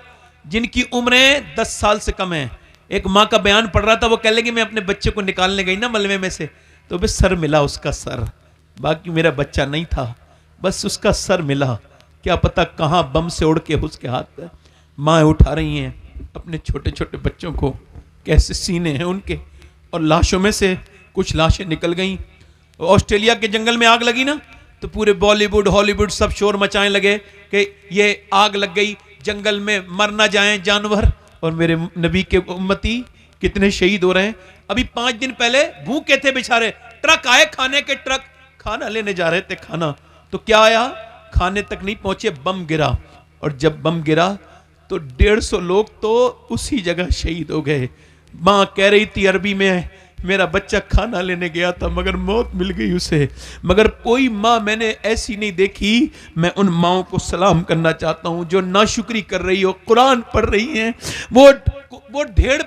जिनकी उम्रें 10 साल से कम है। एक माँ का बयान पढ़ रहा था, वो कह लेगी मैं अपने बच्चे को निकालने गई ना मलबे में से, तो बस सर मिला उसका सर, बाकी मेरा बच्चा नहीं था, बस उसका सर मिला। क्या पता कहाँ बम से उड़ के उसके हाथ। माँ उठा रही हैं अपने छोटे छोटे बच्चों को, कैसे सीने हैं उनके, और लाशों में से कुछ लाशें निकल गई। ऑस्ट्रेलिया के जंगल में आग लगी ना, तो पूरे बॉलीवुड हॉलीवुड सब शोर मचाने लगे कि ये आग लग गई, जंगल में मर ना जाएं जानवर। और मेरे नबी के उम्मती कितने शहीद हो रहे हैं। अभी 5 दिन पहले भूखे थे बेचारे, ट्रक आए खाने के, ट्रक खाना लेने जा रहे थे, खाना तो क्या आया, खाने तक नहीं पहुंचे, बम गिरा। और जब बम गिरा तो 150 लोग तो उसी जगह शहीद हो गए। माँ कह रही थी अरबी में, मेरा बच्चा खाना लेने गया था मगर मौत मिल गई उसे। मगर कोई माँ मैंने ऐसी नहीं देखी। मैं उन माँओं को सलाम करना चाहता हूँ जो नाशुक्री कर रही हो, कुरान पढ़ रही हैं, वो ढेर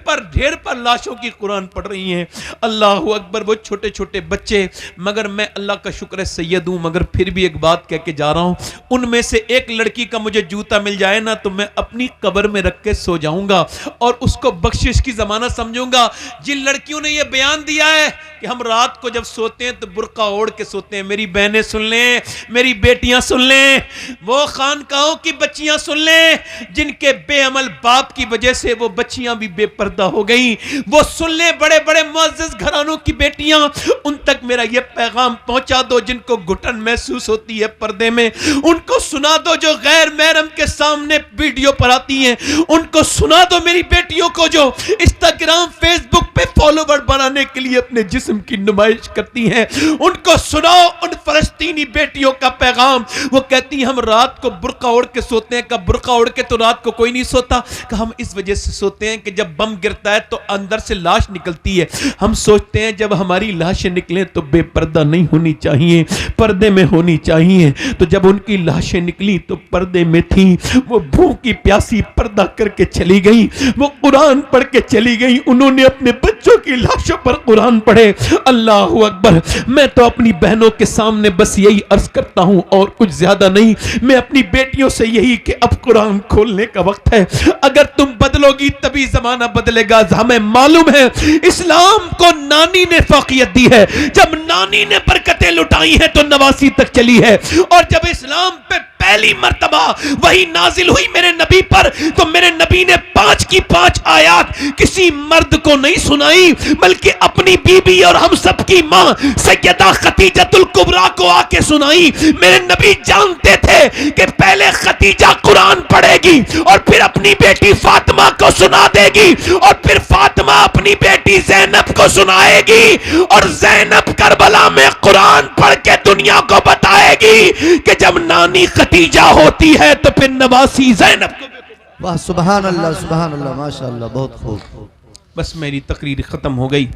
पर लाशों की कुरान पढ़ रही हैं। अल्लाह अकबर, वो छोटे छोटे बच्चे। मगर मैं अल्लाह का शुक्र है सैयद हूँ, मगर फिर भी एक बात कह के जा रहा हूँ, उनमें से एक लड़की का मुझे जूता मिल जाए ना तो मैं अपनी कब्र में रख के सो जाऊंगा और उसको बख्शिश की जमानत समझूंगा। जिन लड़कियों ने ये बयान दिया है कि हम रात को जब सोते हैं तो बुर्का ओढ़ के सोते हैं। मेरी बहनें सुन लें, मेरी बेटियां सुन लें, वो खानकाहों की बच्चियां सुन लें जिनके बेअमल बाप की वजह से वो बच्चियां भी बेपर्दा हो गई। वो सुन लें, बड़े बड़े मुअज़्ज़ज़ घरानों की बेटियां, उन तक मेरा ये पैगाम पहुंचा दो जिनको घुटन महसूस होती है पर्दे में। उनको सुना दो जो गैर महरम के सामने वीडियो पर आती हैं। उनको सुना दो मेरी बेटियों को जो इंस्टाग्राम फेसबुक पे फॉलोवर बनाने के लिए अपने जिस्म की नुमाइश करती हैं। उनको सुनाओ उन फलस्तीनी बेटियों का पैगाम। वो कहती हैं हम रात को बुर्का ओढ़ के सोते हैं। कब बुर्का ओढ़ के तो रात को कोई नहीं सोता। कि हम इस वजह से सोते हैं कि जब बम गिरता है तो अंदर से लाश निकलती है। हम सोचते हैं जब हमारी लाशें निकलें तो बेपर्दा नहीं होनी चाहिए, पर्दे में होनी चाहिए। तो जब उनकी लाशें निकली तो पर्दे में थी। वो भूखी प्यासी पर्दा करके चली गई, वो कुरान पढ़ के चली गई। उन्होंने अपने बच्चों की लाशों पर कुरान पढ़े। अल्लाहू अकबर। मैं तो अपनी बहनों के सामने बस यही अर्ज करता हूं और कुछ ज्यादा नहीं। मैं अपनी बेटियों से यही कि अब कुरान खोलने का वक्त है। अगर तुम बदलोगी तभी जमाना बदलेगा। हमें मालूम है इस्लाम को नानी ने फौकियत दी है। जब नानी ने बरकतें लुटाई हैं तो नवासी तक चली है। और जब इस्लाम पे पहली मर्तबा वही नाजिल हुई मेरे नबी पर तो मेरे नबी ने 5 की 5 आयत किसी मर्द को नहीं सुनाई बल्कि अपनी बीबी और हम सब की मां सैयदा खतीजतुल कुबरा को आके सुनाई। मेरे नबी जानते थे कि पहले खतीजा कुरान पढ़ेगी और फिर अपनी बेटी फातिमा को सुना देगी और फिर फातिमा अपनी बेटी ज़ैनब को सुनाएगी और ज़ैनब करबला में कुरान पढ़ के दुनिया को बताएगी कि जब नानी खतीजा होती है तो फिर नवासी ज़ैनब को। वाह सुभान अल्लाह माशाअल्लाह, बहुत खूब। बस मेरी तकरीर खत्म हो गई।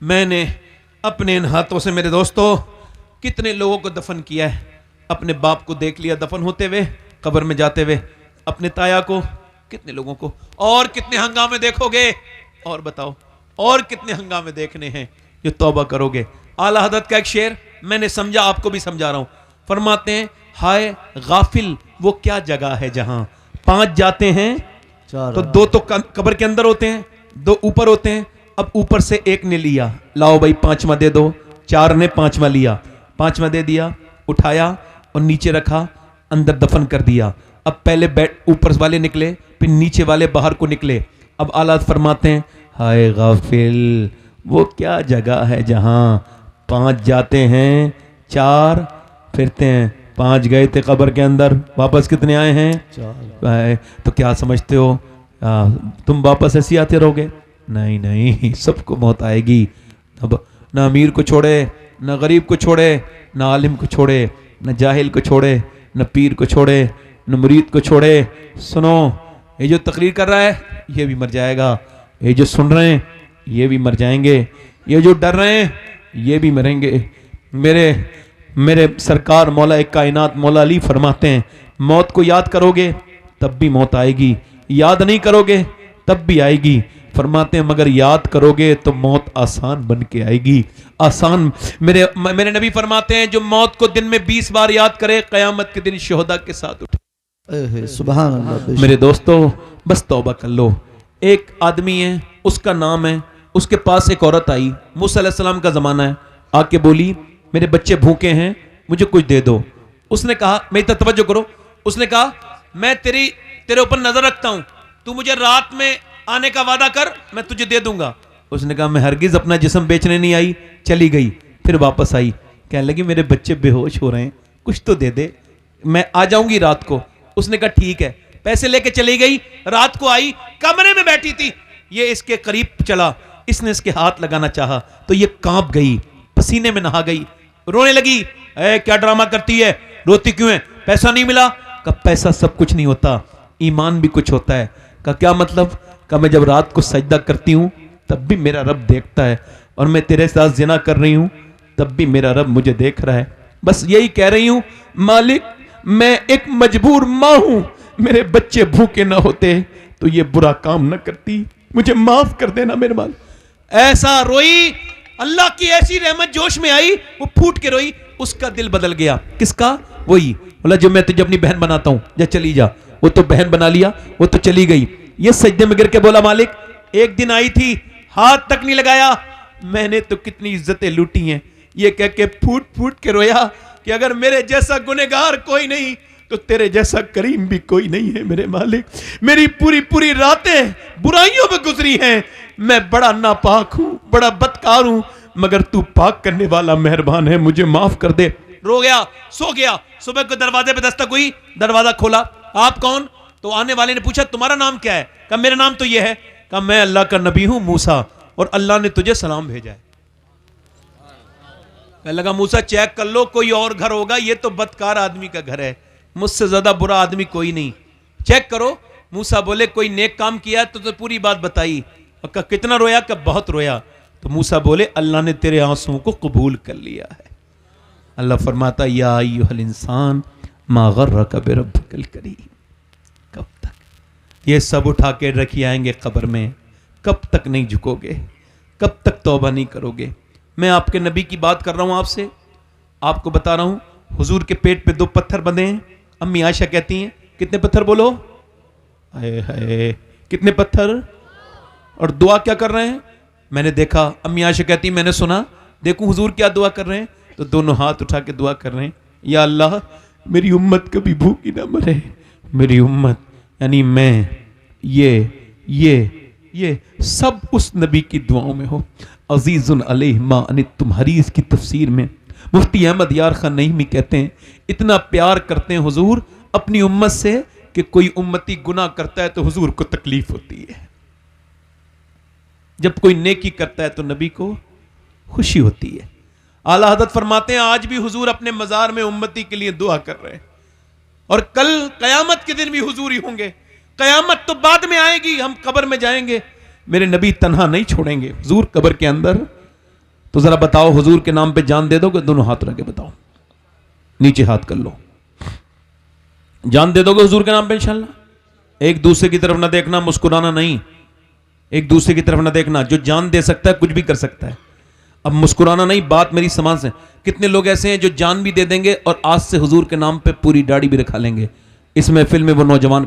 मैंने अपने इन हाथों से मेरे दोस्तों कितने लोगों को दफन किया है। अपने बाप को देख लिया दफन होते हुए, कब्र में जाते हुए। अपने ताया को, कितने लोगों को, और कितने हंगामे देखोगे। और बताओ और कितने हंगामे देखने हैं जो तौबा करोगे। आला हज़रत का एक शेर मैंने समझा, आपको भी समझा रहा हूं। फरमाते हैं हाय गाफिल वो क्या जगह है जहां 5 जाते हैं तो 2 तो कब्र के अंदर होते हैं, 2 ऊपर होते हैं। अब ऊपर से एक ने लिया, लाओ भाई 5वां दे दो। 4 ने 5वां लिया, 5वां दे दिया, उठाया और नीचे रखा, अंदर दफन कर दिया। अब पहले ऊपर वाले निकले, फिर नीचे वाले बाहर को निकले। अब आला फरमाते हैं हाय गाफिल वो क्या जगह है जहां 5 जाते हैं, 4 फिरते हैं। 5 गए थे कब्र के अंदर, वापस कितने आए हैं? 4। तो क्या समझते हो तुम वापस ऐसे आते रहोगे? नहीं नहीं, सबको मौत आएगी। अब ना अमीर को छोड़े, ना गरीब को छोड़े, ना आलिम को छोड़े, ना जाहिल को छोड़े, ना पीर को छोड़े, ना मुरीद को छोड़े। सुनो, ये जो तकरीर कर रहा है ये भी मर जाएगा, ये जो सुन रहे हैं ये भी मर जाएंगे, ये जो डर रहे हैं ये भी मरेंगे। मेरे सरकार मौला एक कायनात मौला अली फरमाते हैं मौत को याद करोगे तब भी मौत आएगी, याद नहीं करोगे तब भी आएगी। फरमाते हैं मगर याद करोगे तो मौत आसान बन के आएगी। आसान मेरे नबी फरमाते हैं जो मौत को दिन में 20 बार याद करे क़यामत के दिन शोहदा के साथ उठे। सुभान अल्लाह। मेरे दोस्तों बस तौबा कर लो। एक आदमी है, उसका नाम है, उसके पास एक औरत आई, मूसा अलैहिस्सलाम का जमाना है, आके बोली मेरे बच्चे भूखे हैं, मुझे कुछ दे दो। उसने कहा, मेरी तरफ तवज्जो करो, उसने कहा मैं तेरे ऊपर नजर रखता हूं, तू मुझे रात में आने का वादा कर, मैं तुझे दे दूंगा। उसने कहा मैं हरगिज अपना जिस्म बेचने नहीं आई। चली गई, फिर वापस आई, कहने लगी मेरे बच्चे बेहोश हो रहे हैं, कुछ तो दे दे, मैं आ जाऊंगी रात को। उसने कहा ठीक है, पैसे लेके चली गई। रात को आई, कमरे में बैठी थी, ये इसके करीब चला, इसने इसके हाथ लगाना चाहा तो ये कांप गई, पसीने में नहा गई, रोने लगी। क्या ड्रामा करती है, रोती क्यों है, पैसा नहीं मिला? का पैसा सब कुछ नहीं होता, ईमान भी कुछ होता है। का क्या मतलब? का मैं जब रात को सजदा करती हूं तब भी मेरा रब देखता है, और मैं तेरे साथ जिना कर रही हूं तब भी मेरा रब मुझे देख रहा है। बस यही कह रही हूं मालिक, मैं एक मजबूर मां हूं, मेरे बच्चे भूखे ना होते तो ये बुरा काम न करती, मुझे माफ कर देना मेरे मालिक। ऐसा रोई, अल्लाह की ऐसी रहमत जोश में आई, वो फूट के रोई, उसका दिल बदल गया। किसका? वही बोला जो मैं तुझे अपनी बहन बनाता हूं, जा चली जा। वो तो बहन बना लिया, वो तो चली गई। ये सजदे में गिर के बोला मालिक, एक दिन आई थी, हाथ तक नहीं लगाया, मैंने तो कितनी इज्जतें लूटी हैं। ये कह के फूट फूट के रोया कि अगर मेरे जैसा गुनहगार कोई नहीं तो तेरे जैसा करीम भी कोई नहीं है मेरे मालिक। मेरी पूरी पूरी रातें बुराइयों में गुजरी हैं, मैं बड़ा नापाक हूं, बड़ा बदकार हूं, मगर तू पाक करने वाला मेहरबान है, मुझे माफ कर दे। रो गया, सो गया। सुबह को दरवाजे पे दस्तक हुई, दरवाजा खोला, आप कौन? तो आने वाले ने पूछा तुम्हारा नाम क्या है? कहा मेरा नाम तो यह है। कहा मैं अल्लाह का नबी हूं मूसा, और अल्लाह ने तुझे सलाम भेजा है। कहने लगा मूसा चेक कर लो कोई और घर होगा, ये तो बदकार आदमी का घर है, मुझसे ज्यादा बुरा आदमी कोई नहीं, चेक करो। मूसा बोले कोई नेक काम किया तो पूरी बात बताई। और कहा कितना रोया? कहा बहुत रोया। तो मूसा बोले अल्लाह ने तेरे आंसुओं को कबूल कर लिया है। अल्लाह फरमाता या अय्युहल इंसान मा गर्रका बिरब्बिकल करीम। कब तक ये सब उठा के रखी आएंगे कब्र में? कब तक नहीं झुकोगे? कब तक तौबा नहीं करोगे? मैं आपके नबी की बात कर रहा हूं आपसे, आपको बता रहा हूं हुजूर के पेट पे 2 पत्थर बंधे हैं। अम्मी आयशा कहती हैं कितने पत्थर? बोलो हाय हाय, कितने पत्थर? और दुआ क्या कर रहे हैं? मैंने देखा, अम्मी आयशा कहती हैं मैंने सुना, देखूं हुजूर क्या दुआ कर रहे हैं? तो दोनों हाथ उठा के दुआ कर रहे हैं, या अल्लाह मेरी उम्मत कभी भूखी ना मरे, मेरी उम्मत यानी मैं, ये सब उस नबी की दुआओं में हो। अजीजुन अलैहि मा अनित्तुम हरीस की तफसीर में मुफ्ती अहमद यार खान नईमी कहते हैं इतना प्यार करते हैं हुजूर अपनी उम्मत से कि कोई उम्मती गुनाह करता है तो हुजूर को तकलीफ होती है, जब कोई नेकी करता है तो नबी को खुशी होती है। आला हज़रत फरमाते हैं आज भी हुजूर अपने मज़ार में उम्मती के लिए दुआ कर रहे हैं, और कल कयामत के दिन भी हुजूर ही होंगे। कयामत तो बाद में आएगी, हम कब्र में जाएंगे, मेरे नबी तन्हा नहीं छोड़ेंगे हुजूर कब्र के अंदर। तो जरा बताओ हुजूर के नाम पे जान दे दोगे? दोनों हाथ रख के बताओ, नीचे हाथ कर लो, जान दे दोगे हुजूर के नाम पे इंशाल्लाह? एक दूसरे की तरफ ना देखना, मुस्कुराना नहीं, एक दूसरे की तरफ ना देखना। जो जान दे सकता है कुछ भी कर सकता है, अब मुस्कुराना नहीं, बात मेरी समाज से। कितने लोग ऐसे हैं जो जान भी दे देंगे और आज से हुजूर के नाम पे पूरी दाढ़ी भी रखा लेंगे। इस महफिल में वो नौजवान